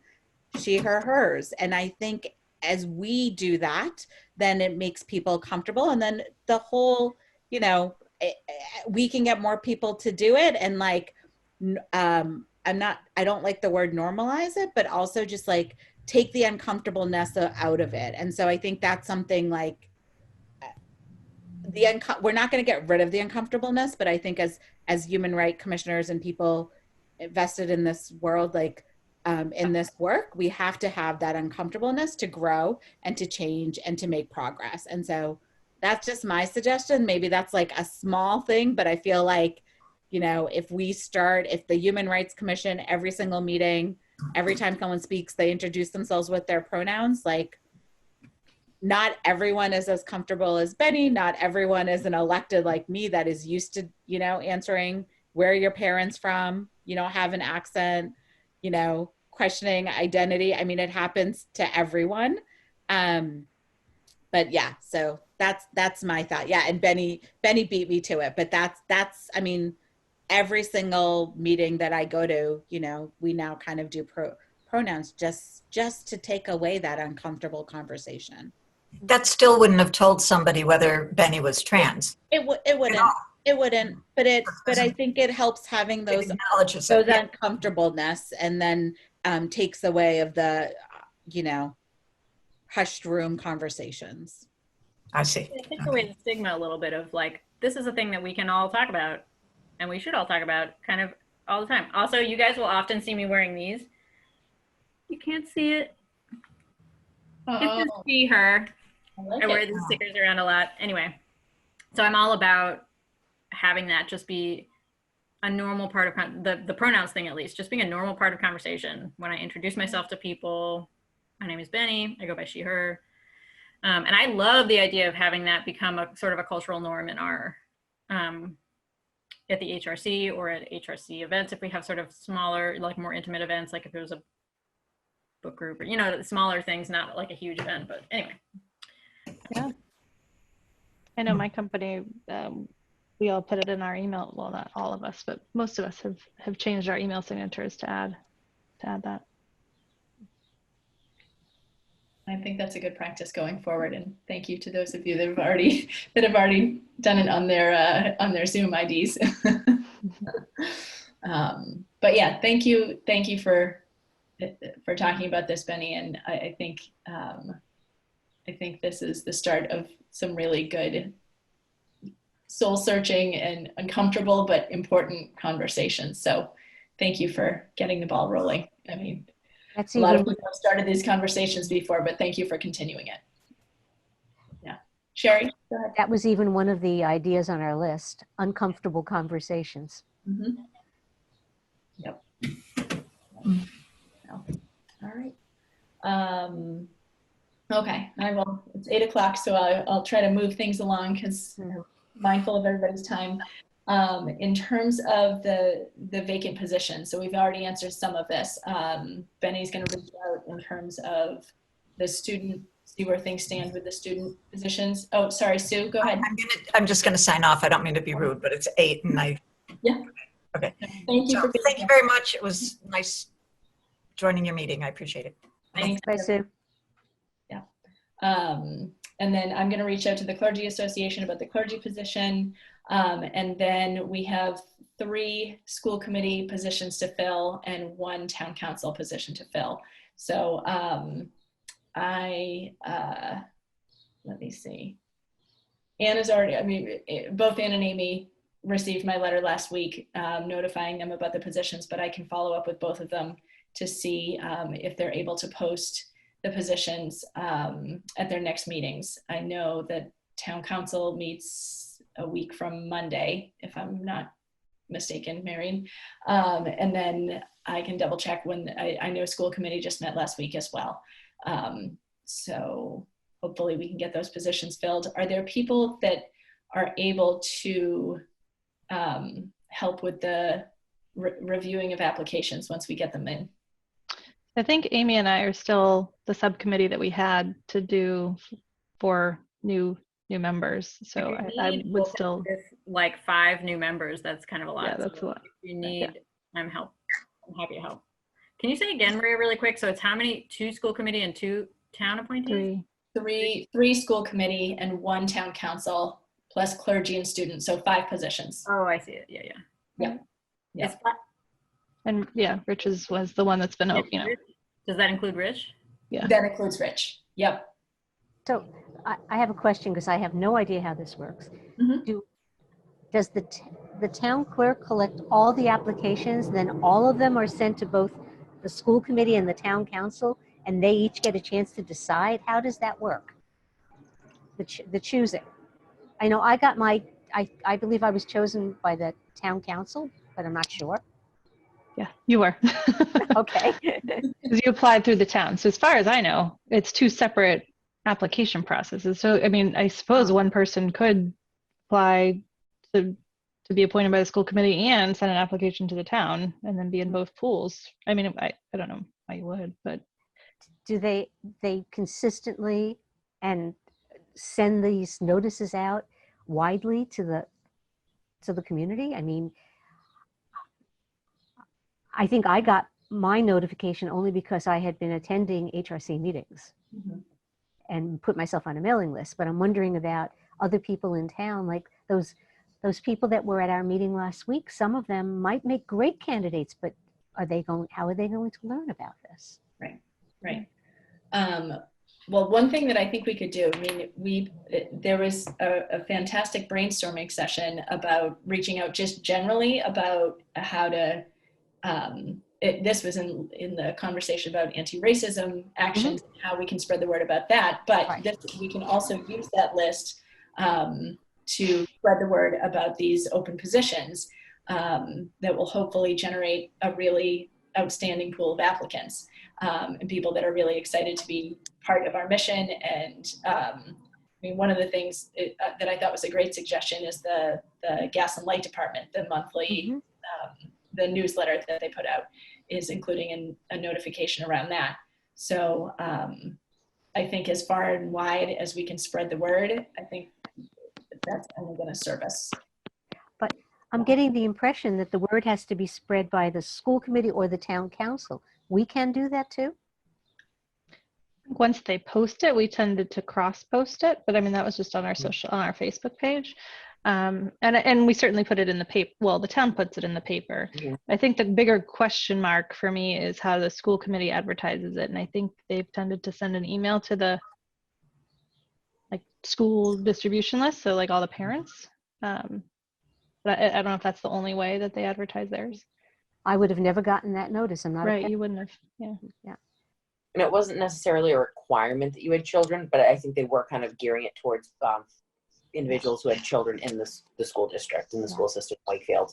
she, her, hers. And I think as we do that, then it makes people comfortable. And then the whole, you know, we can get more people to do it. And like, I don't like the word normalize it, but also just like take the uncomfortableness out of it. And so I think that's something like, we're not going to get rid of the uncomfortableness, but I think as human rights commissioners and people invested in this world, like in this work, we have to have that uncomfortableness to grow and to change and to make progress. And so that's just my suggestion. Maybe that's like a small thing, but I feel like, you know, if the Human Rights Commission, every single meeting, every time someone speaks, they introduce themselves with their pronouns, like, not everyone is as comfortable as Benny. Not everyone is an elected like me that is used to, you know, answering where are your parents from, you know, have an accent, you know, questioning identity. I mean, it happens to everyone. But yeah, so that's my thought. Yeah. And Benny beat me to it, but that's, I mean, every single meeting that I go to, you know, we now kind of do pronouns just to take away that uncomfortable conversation. That still wouldn't have told somebody whether Benny was trans. It wouldn't. It wouldn't, but I think it helps having It those acknowledges it. Yeah. uncomfortableness, and then takes away of the, hushed room conversations. I see. It takes away the stigma a little bit of like, this is a thing that we can all talk about and we should all talk about kind of all the time. Also, you guys will often see me wearing these. You can't see it. You can Oh, see her. I like I wear it. these stickers around a lot. Anyway, so I'm all about having that just be a normal part of the pronouns thing, at least, just being a normal part of conversation. When I introduce myself to people, my name is Benny. I go by she, her. And I love the idea of having that become a sort of a cultural norm in our, at the HRC or at HRC events, if we have sort of smaller, like more intimate events, like if there was a book group or, smaller things, not like a huge event, but anyway. Yeah. I know my company, we all put it in our email. Well, not all of us, but most of us have changed our email signatures to add that. I think that's a good practice going forward, and thank you to those of you that have already done it on their Zoom IDs. But yeah, thank you for talking about this, Benny, and I think this is the start of some really good soul searching and uncomfortable but important conversations. So thank you for getting the ball rolling. I mean, That's a lot of even, people have started these conversations before, but thank you for continuing it. Yeah. Sherry, go ahead. that was even one of the ideas on our list, uncomfortable conversations. Mm-hmm. Yep. All right. Okay, it's 8 o'clock, so I'll try to move things along because I'm mindful of everybody's time. In terms of the vacant position, so we've already answered some of this. Benny's going to reach out in terms of the student, see where things stand with the student positions. Oh, sorry, Sue, go ahead. I'm just going to sign off. I don't mean to be rude, but it's 8 and I. Yeah. Okay. Thank you for being Thank you very much. It was nice joining your meeting. I appreciate it. Thanks. Bye, Sue. Yeah. And then I'm going to reach out to the Clergy Association about the clergy position. And then we have 3 school committee positions to fill and 1 town council position to fill. So let me see. Anna's already, both Ann and Amy received my letter last week notifying them about the positions, but I can follow up with both of them to see if they're able to post the positions at their next meetings. I know that town council meets a week from Monday, if I'm not mistaken, Marion. And then I can double check when I know school committee just met last week as well. So hopefully we can get those positions filled. Are there people that are able to help with the reviewing of applications once we get them in? I think Amy and I are still the subcommittee that we had to do for new members. So I would still. With like 5 new members, that's kind of a lot. Yeah, that's a lot. If you need, I'm happy to help. Can you say again, Maria, really quick? So it's how many? 2 school committee and 2 town appointees? 3. 3 school committee and 1 town council plus clergy and students. So 5 positions. Oh, I see it. Yeah. Yeah. It's And yeah, Rich's was the one that's been, Does that include Rich? Yeah. That includes Rich. Yep. So I have a question because I have no idea how this works. Mhm. Does the town clerk collect all the applications, then all of them are sent to both the school committee and the town council, and they each get a chance to decide? How does that work? The choosing. I know I got I believe I was chosen by the town council, but I'm not sure. Yeah, you were. Okay. Because you applied through the town. So as far as I know, it's 2 separate application processes. So, I mean, I suppose one person could apply to be appointed by the school committee and send an application to the town and then be in both pools. I mean, I don't know why you would, but. Do they consistently and send these notices out widely to the community? I mean, I think I got my notification only because I had been attending HRC meetings and put myself on a mailing list. But I'm wondering about other people in town, like those those people that were at our meeting last week, some of them might make great candidates, but how are they going to learn about this? Right. Well, one thing that I think we could do, I mean, there was a fantastic brainstorming session about reaching out just generally about how to, this was in the conversation about anti-racism actions, and how we can spread the word about that, but Right. we can also use that list to spread the word about these open positions that will hopefully generate a really outstanding pool of applicants and people that are really excited to be part of our mission. And I mean, one of the things that I thought was a great suggestion is the gas and light department, the monthly, the newsletter that they put out is including a notification around that. So I think as far and wide as we can spread the word, I think that's only going to serve us. But I'm getting the impression that the word has to be spread by the school committee or the town council. We can do that too? Once they post it, we tended to cross post it, but I mean, that was just on our Facebook page. And we certainly put it in the paper. Well, the town puts it in the paper. I think the bigger question mark for me is how the school committee advertises it. And I think they've tended to send an email to the school distribution list. So like all the parents, but I don't know if that's the only way that they advertise theirs. I would have never gotten that notice. I'm not a Right, parent. you wouldn't have. And it wasn't necessarily a requirement that you had children, but I think they were kind of gearing it towards individuals who had children in the school district, in the school system, Wakefield.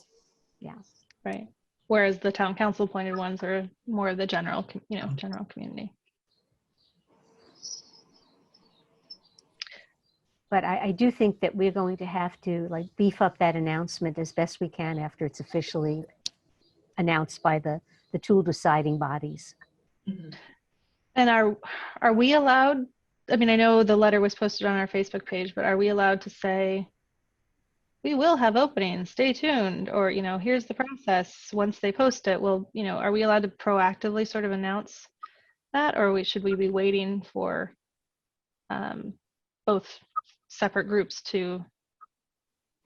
Yeah. Right. Whereas the town council appointed ones are more of the general, general community. But I do think that we're going to have to beef up that announcement as best we can after it's officially announced by the two deciding bodies. And are we allowed, I mean, I know the letter was posted on our Facebook page, but are we allowed to say, we will have openings, stay tuned, or, here's the process. Once they post it, are we allowed to proactively sort of announce that, or should we be waiting for both separate groups to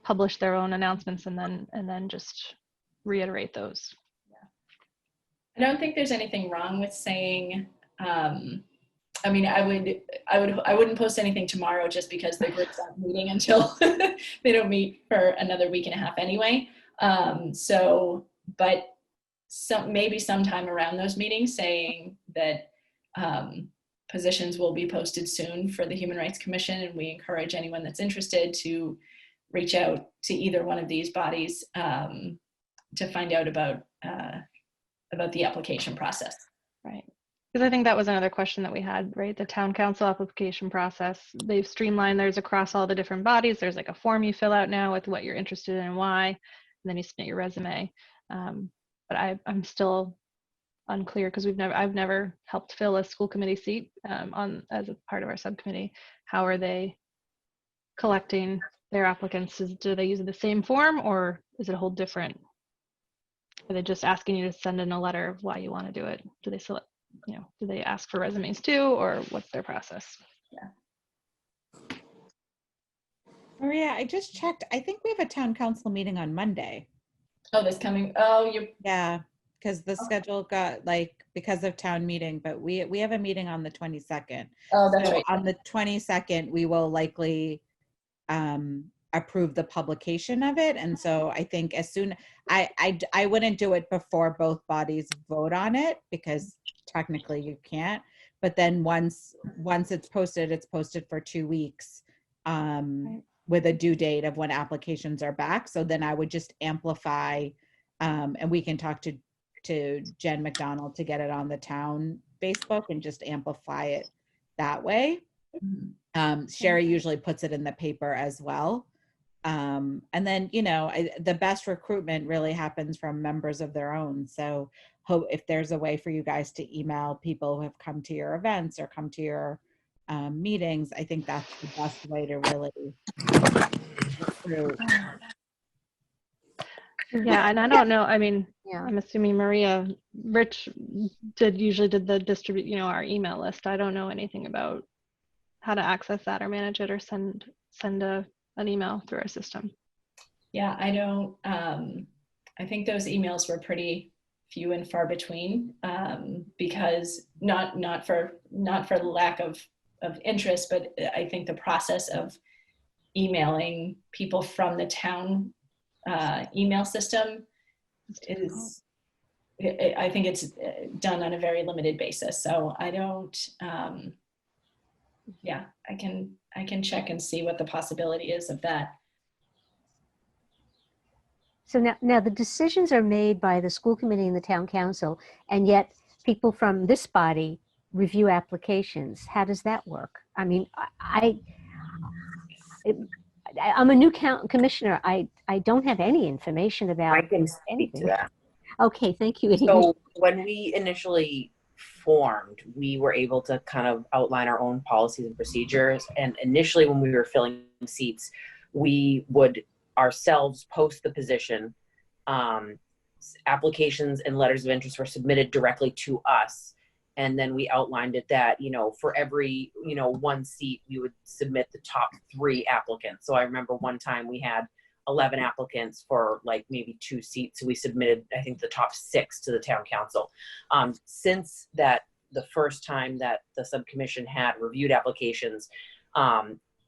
publish their own announcements and then just reiterate those? I don't think there's anything wrong with saying, I mean, I wouldn't post anything tomorrow just because the groups aren't meeting until they don't meet for another week and a half anyway. But maybe sometime around those meetings saying that positions will be posted soon for the Human Rights Commission, and we encourage anyone that's interested to reach out to either one of these bodies to find out about the application process. Right. Because I think that was another question that we had, right? The town council application process, they've streamlined theirs across all the different bodies. There's like a form you fill out now with what you're interested in and why, and then you submit your resume. But I'm still unclear because I've never helped fill a school committee seat as a part of our subcommittee. How are they collecting their applicants? Do they use the same form, or is it a whole different? Are they just asking you to send in a letter of why you want to do it? Do they select, do they ask for resumes too, or what's their process? Yeah. Maria, I just checked. I think we have a town council meeting on Monday. Oh, this coming. Oh, you. Yeah, because the schedule got because of town meeting, but we have a meeting on the 22nd. Oh, that's right. On the 22nd, we will likely approve the publication of it. And so I think as soon, I wouldn't do it before both bodies vote on it, because technically you can't. But then once it's posted for 2 weeks with a due date of when applications are back. So then I would just amplify, and we can talk to Jen McDonald to get it on the town Facebook and just amplify it that way. Sherry usually puts it in the paper as well. And then, the best recruitment really happens from members of their own. So if there's a way for you guys to email people who have come to your events or come to your meetings, I think that's the best way to really recruit. Yeah, and I don't know, I mean, Yeah. I'm assuming Rich usually did the distribute, our email list. I don't know anything about how to access that or manage it or send an email through our system. Yeah, I don't, I think those emails were pretty few and far between, because not for lack of interest, but I think the process of emailing people from the town email system is, I think it's done on a very limited basis. So I don't, yeah, I can check and see what the possibility is of that. So now the decisions are made by the school committee and the town council, and yet people from this body review applications. How does that work? I mean, I'm a new commissioner. I don't have any information I about can speak anything. to that. Okay, thank you. So when we initially formed, we were able to kind of outline our own policies and procedures. And initially when we were filling seats, we would ourselves post the position. Applications and letters of interest were submitted directly to us. And then we outlined it that, you know, for every, you know, one seat, we would submit the top 3 applicants. So I remember one time we had 11 applicants for like maybe 2 seats. So we submitted, I think, the top 6 to the town council. Since that, the first time that the subcommission had reviewed applications,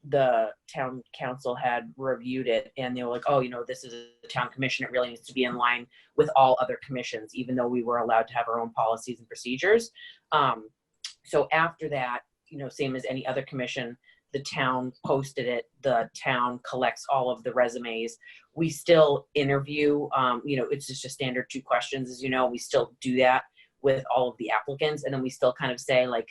the town council had reviewed it and they were like, oh, you know, this is a town commission. It really needs to be in line with all other commissions, even though we were allowed to have our own policies and procedures. So after that, you know, same as any other commission, the town posted it, the town collects all of the resumes. We still interview, you know, it's just a standard 2 questions, as you know, we still do that with all of the applicants. And then we still kind of say like,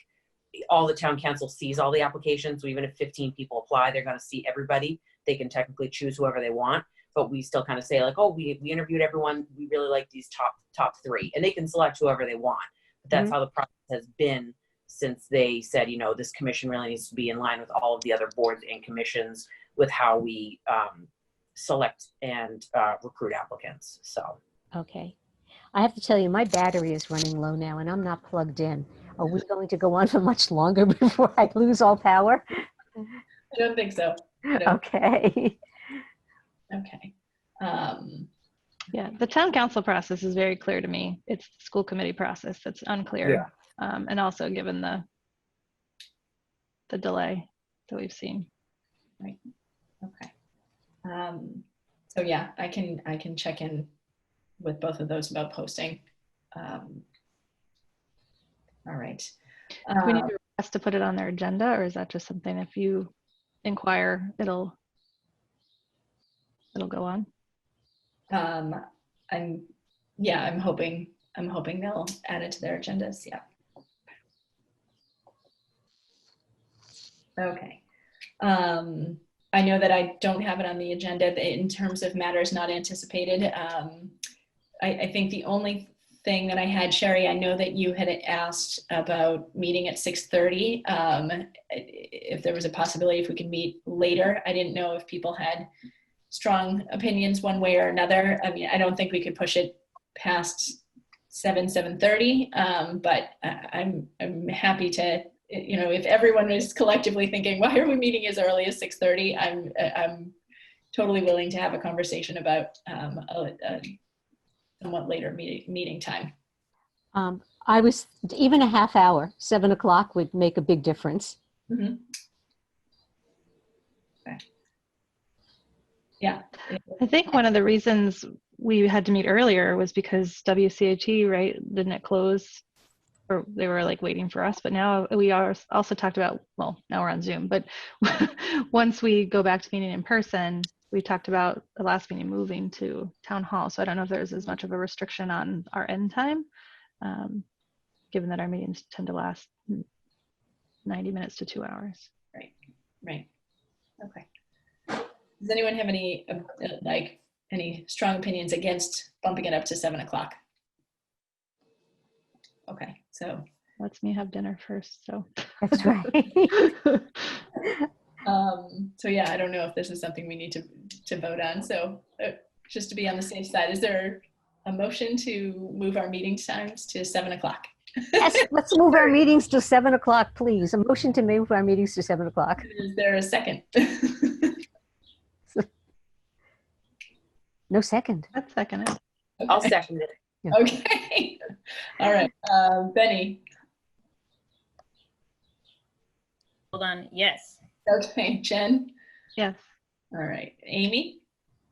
all the town council sees all the applications. So even if 15 people apply, they're going to see everybody. They can technically choose whoever they want, but we still kind of say like, oh, we interviewed everyone. We really like these top 3, and they can select whoever they want. But that's how the process has been since they said, you know, this commission really needs to be in line with all of the other boards and commissions with how we select and recruit applicants. So. Okay. I have to tell you, my battery is running low now and I'm not plugged in. Are we going to go on for much longer before I lose all power? I don't think so. No. Okay. Okay. Yeah, the town council process is very clear to me. It's the school committee process that's unclear. Yeah. And also given the delay that we've seen. Right. Okay. So yeah, I can check in with both of those about posting. All right. Do we need to request to put it on their agenda, or is that just something if you inquire, it'll go on? I'm hoping they'll add it to their agendas. Yeah. Okay. I know that I don't have it on the agenda in terms of matters not anticipated. I think the only thing that I had, Sherry, I know that you had asked about meeting at 6:30. If there was a possibility if we could meet later. I didn't know if people had strong opinions one way or another. I mean, I don't think we could push it past 7:30, but I'm happy to, you know, if everyone is collectively thinking, why are we meeting as early as 6:30? I'm totally willing to have a conversation about a somewhat later meeting time. I was even a half hour, 7 o'clock would make a big difference. Mm-hmm. Okay. Yeah. I think one of the reasons we had to meet earlier was because WCHE, right, didn't it close? Or they were like waiting for us, but now we are also talked about, well, now we're on Zoom, but once we go back to meeting in person, we talked about the last meeting moving to town hall. So I don't know if there's as much of a restriction on our end time, given that our meetings tend to last 90 minutes to 2 hours. Right. Okay. Does anyone have any any strong opinions against bumping it up to 7 o'clock? Okay, so Lets me have dinner first, so. That's right. so yeah, I don't know if this is something we need to vote on. So just to be on the safe side, is there a motion to move our meeting times to 7 o'clock? Yes, let's move our meetings to 7 o'clock, please. A motion to move our meetings to 7 o'clock. Is there a second? No second. That's second. I'll Okay. second it. Okay. All right. Benny. Hold on. Yes. Okay. Jen. Yes. All right. Amy.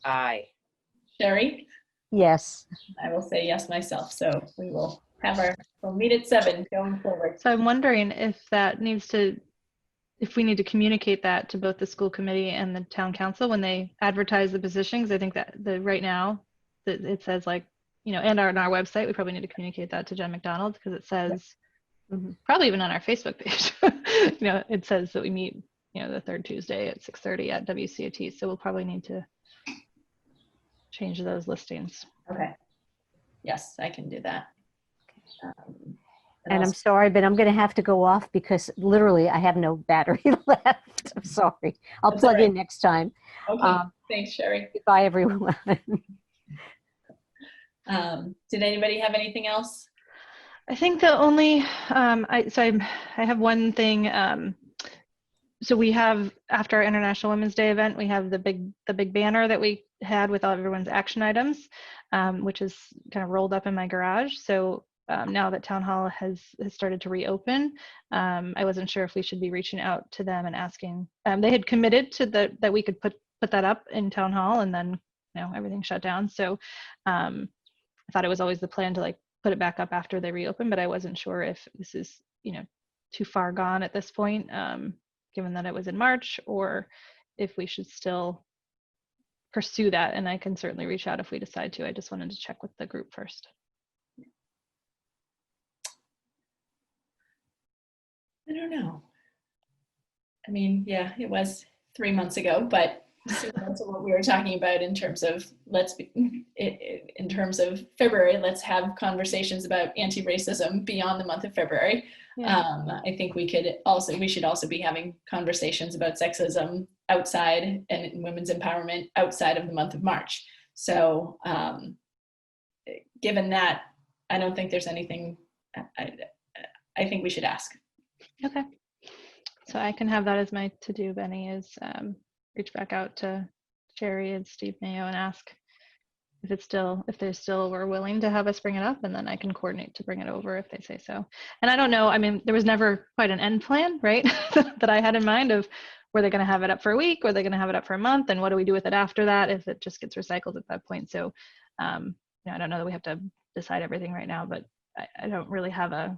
Aye. Sherry. Yes. I will say yes myself. So we'll meet at 7 going forward. So I'm wondering if we need to communicate that to both the school committee and the town council when they advertise the positions. I think that right now that it says like, and on our website, we probably need to communicate that to Jen McDonald because it says, probably even on our Facebook page, it says that we meet, the third Tuesday at 6:30 at WCAT. So we'll probably need to change those listings. Okay. Yes, I can do that. And I'm sorry, but I'm going to have to go off because literally I have no battery left. I'm sorry. I'll That's plug all right. in next time. Okay. Thanks, Sherry. Goodbye, everyone. Did anybody have anything else? I think the only, I have one thing. So we have, after our International Women's Day event, we have the big banner that we had with all everyone's action items, which is kind of rolled up in my garage. So now that Town Hall has started to reopen, I wasn't sure if we should be reaching out to them and asking. They had committed to that we could put that up in Town Hall, and then everything shut down. So I thought it was always the plan to like put it back up after they reopen, but I wasn't sure if this is too far gone at this point, given that it was in March, or if we should still pursue that. And I can certainly reach out if we decide to. I just wanted to check with the group first. I don't know. I mean, yeah, it was 3 months ago, but similar to what we were talking about in terms of in terms of February, let's have conversations about anti-racism beyond the month of February. Yeah. I think we should also be having conversations about sexism outside and women's empowerment outside of the month of March. So given that, I don't think there's anything, I think we should ask. Okay. So I can have that as my to-do, Benny, is reach back out to Sherry and Steve Mayo and ask if they still were willing to have us bring it up, and then I can coordinate to bring it over if they say so. And I don't know, I mean, there was never quite an end plan, right? that I had in mind of, were they going to have it up for a week? Were they going to have it up for a month? And what do we do with it after that if it just gets recycled at that point? So I don't know that we have to decide everything right now, but I don't really have a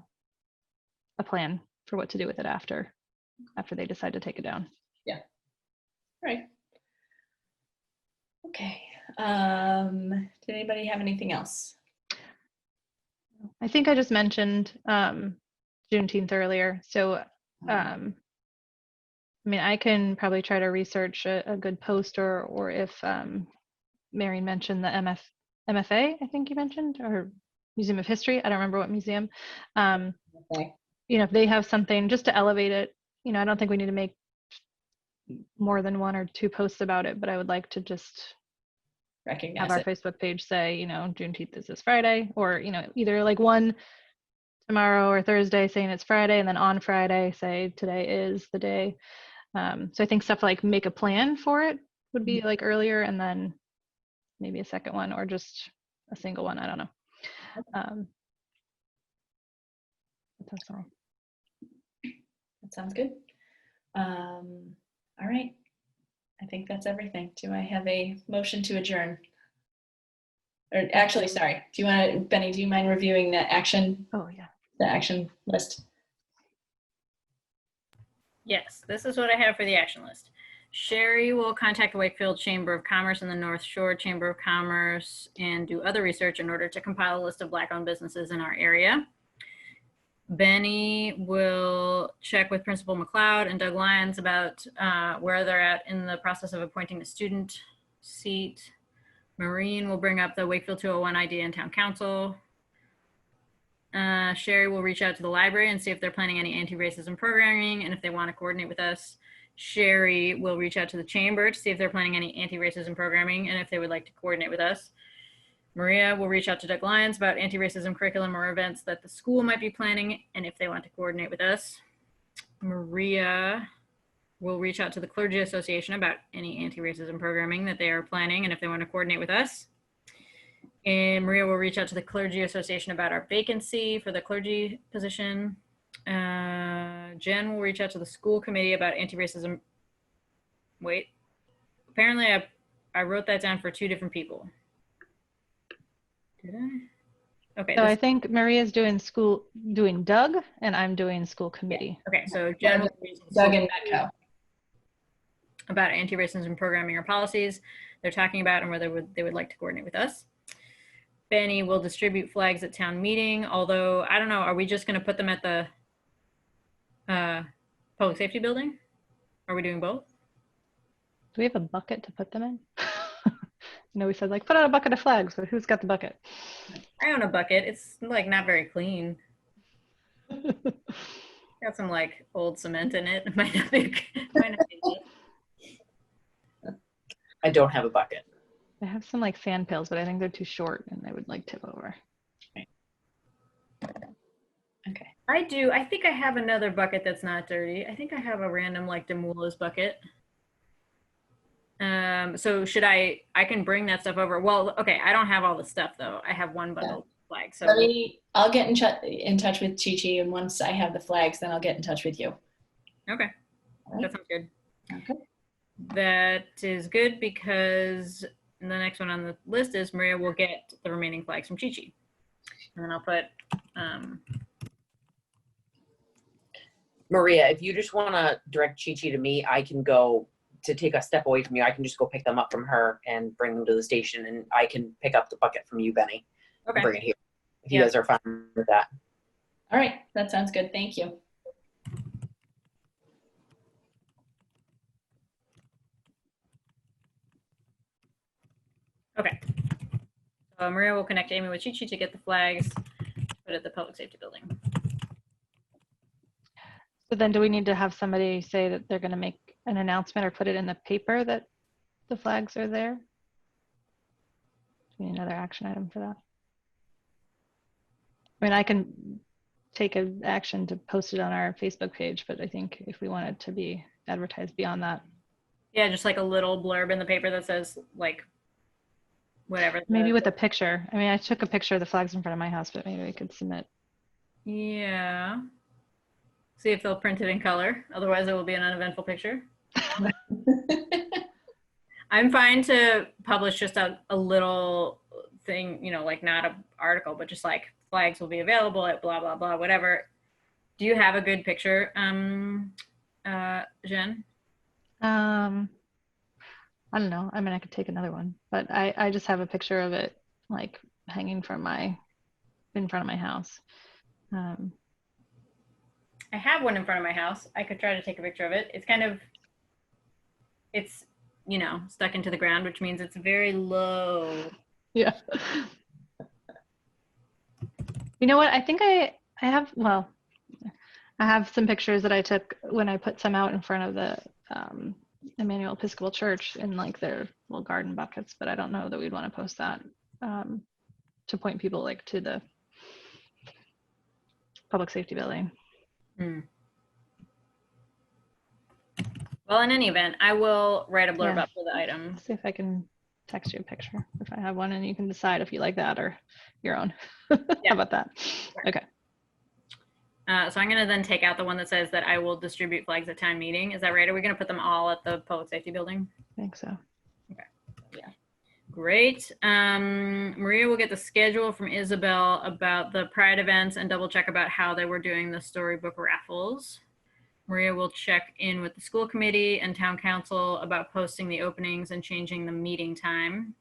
plan for what to do with it after they decide to take it down. Yeah. Right. Okay. Did anybody have anything else? I think I just mentioned Juneteenth earlier. So, I mean, I can probably try to research a good post, or if Mary mentioned the MFA, I think you mentioned, or Museum of History. I don't remember what museum. Okay. If they have something just to elevate it, I don't think we need to make more than 1 or 2 posts about it, but I would like to just Recognize have our it. Facebook page say, Juneteenth is this Friday, or, either like one tomorrow or Thursday saying it's Friday, and then on Friday say today is the day. So I think stuff like make a plan for it would be like earlier, and then maybe a second one, or just a single one. I don't know. But that's all. That sounds good. All right. I think that's everything. Do I have a motion to adjourn? Or actually, sorry. Benny, do you mind reviewing the action list? Yes, this is what I have for the action list. Sherry will contact the Wakefield Chamber of Commerce and the North Shore Chamber of Commerce and do other research in order to compile a list of Black-owned businesses in our area. Benny will check with Principal McLeod and Doug Lyons about where they're at in the process of appointing the student seat. Maureen will bring up the Wakefield 201 idea in Town Council. Sherry will reach out to the library and see if they're planning any anti-racism programming and if they want to coordinate with us. Sherry will reach out to the chamber to see if they're planning any anti-racism programming and if they would like to coordinate with us. Maria will reach out to Doug Lyons about anti-racism curriculum or events that the school might be planning and if they want to coordinate with us. Maria will reach out to the Clergy Association about any anti-racism programming that they are planning and if they want to coordinate with us. And Maria will reach out to the Clergy Association about our vacancy for the clergy position. Jen will reach out to the school committee about anti-racism. Wait, apparently I wrote that down for 2 different people. Did I? Okay. So I think Maria's doing Doug, and I'm doing school committee. Okay, so Jen will reach out to Doug and Metco. about anti-racism programming or policies they're talking about and whether they would like to coordinate with us. Benny will distribute flags at town meeting, although I don't know, are we just going to put them at the public safety building? Are we doing both? Do we have a bucket to put them in? You know, we said like put out a bucket of flags, but who's got the bucket? I own a bucket. It's like not very clean. Got some like old cement in it. It might not be good. I don't have a bucket. I have some like sand pails, but I think they're too short and they would like tip over. Okay. I do. I think I have another bucket that's not dirty. I think I have a random like Demoulas bucket. So should I can bring that stuff over. Well, okay. I don't have all the stuff though. I have one bundle of flags. So I'll get in touch with Chi-Chi, and once I have the flags, then I'll get in touch with you. okay. All right. That sounds good. Okay. That is good because the next one on the list is Maria will get the remaining flags from Chi-Chi. And then I'll put, Maria, if you just want to direct Chi-Chi to me, I can go to take a step away from you. I can just go pick them up from her and bring them to the station, and I can pick up the bucket from you, Benny. okay. Bring it here. If you Yeah. guys are fine with that. All right. That sounds good. Thank you. Okay. So Maria will connect Amy with Chi-Chi to get the flags, put at the public safety building. So then do we need to have somebody say that they're going to make an announcement or put it in the paper that the flags are there? Do we need another action item for that? I mean, I can take an action to post it on our Facebook page, but I think if we want it to be advertised beyond that. Yeah, just like a little blurb in the paper that says like whatever. Maybe with a picture. I mean, I took a picture of the flags in front of my house, but maybe we could submit. Yeah. See if they'll print it in color. Otherwise, it will be an uneventful picture. I'm fine to publish just a little thing, you know, like not an article, but just like flags will be available at blah, blah, blah, whatever. Do you have a good picture, Jen? I don't know. I mean, I could take another one, but I just have a picture of it like hanging from in front of my house. I have one in front of my house. I could try to take a picture of it. It's, you know, stuck into the ground, which means it's very low. Yeah. You know what? I think I have, well, I have some pictures that I took when I put some out in front of the Emmanuel Episcopal Church in like their little garden buckets, but I don't know that we'd want to post that to point people like to the public safety building. Hmm. Well, in any event, I will write a blurb Yeah. up for the item. See if I can text you a picture if I have one, and you can decide if you like that or your own. Yeah. How about that? Okay. So I'm going to then take out the one that says that I will distribute flags at town meeting. Is that right? Are we going to put them all at the public safety building? I think so. Great. Maria will get the schedule from Isabel about the Pride events and double check about how they were doing the storybook raffles. Maria will check in with the school committee and town council about posting the openings and changing the meeting time.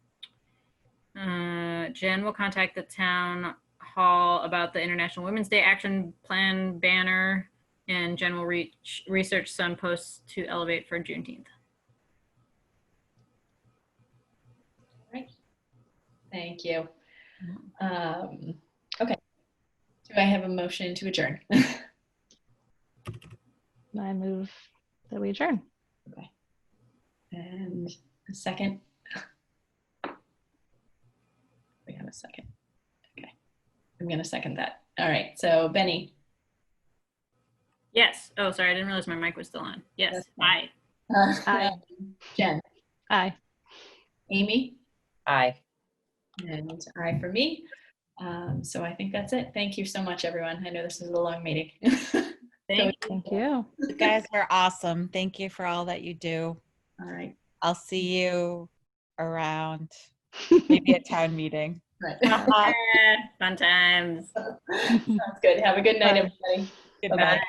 Jen will contact the town hall about the International Women's Day Action Plan banner, and Jen will research some posts to elevate for Juneteenth. Right. Thank you. Okay. Do I have a motion to adjourn? I move that we adjourn. Okay. And a second. We have a second. Okay. I'm going to second that. All right. So Benny, Yes. Oh, sorry. I didn't realize my mic was still on. Yes. That's Aye. Aye. Jen, Aye. Amy, Aye. and I for me. So I think that's it. Thank you so much, everyone. I know this is a long meeting. Thank Thank you. You guys are awesome. Thank you for all that you do. All right. I'll see you around, maybe a town meeting. Right. Fun times. Sounds good. Have a good night, Bye. everybody. Goodbye. Bye.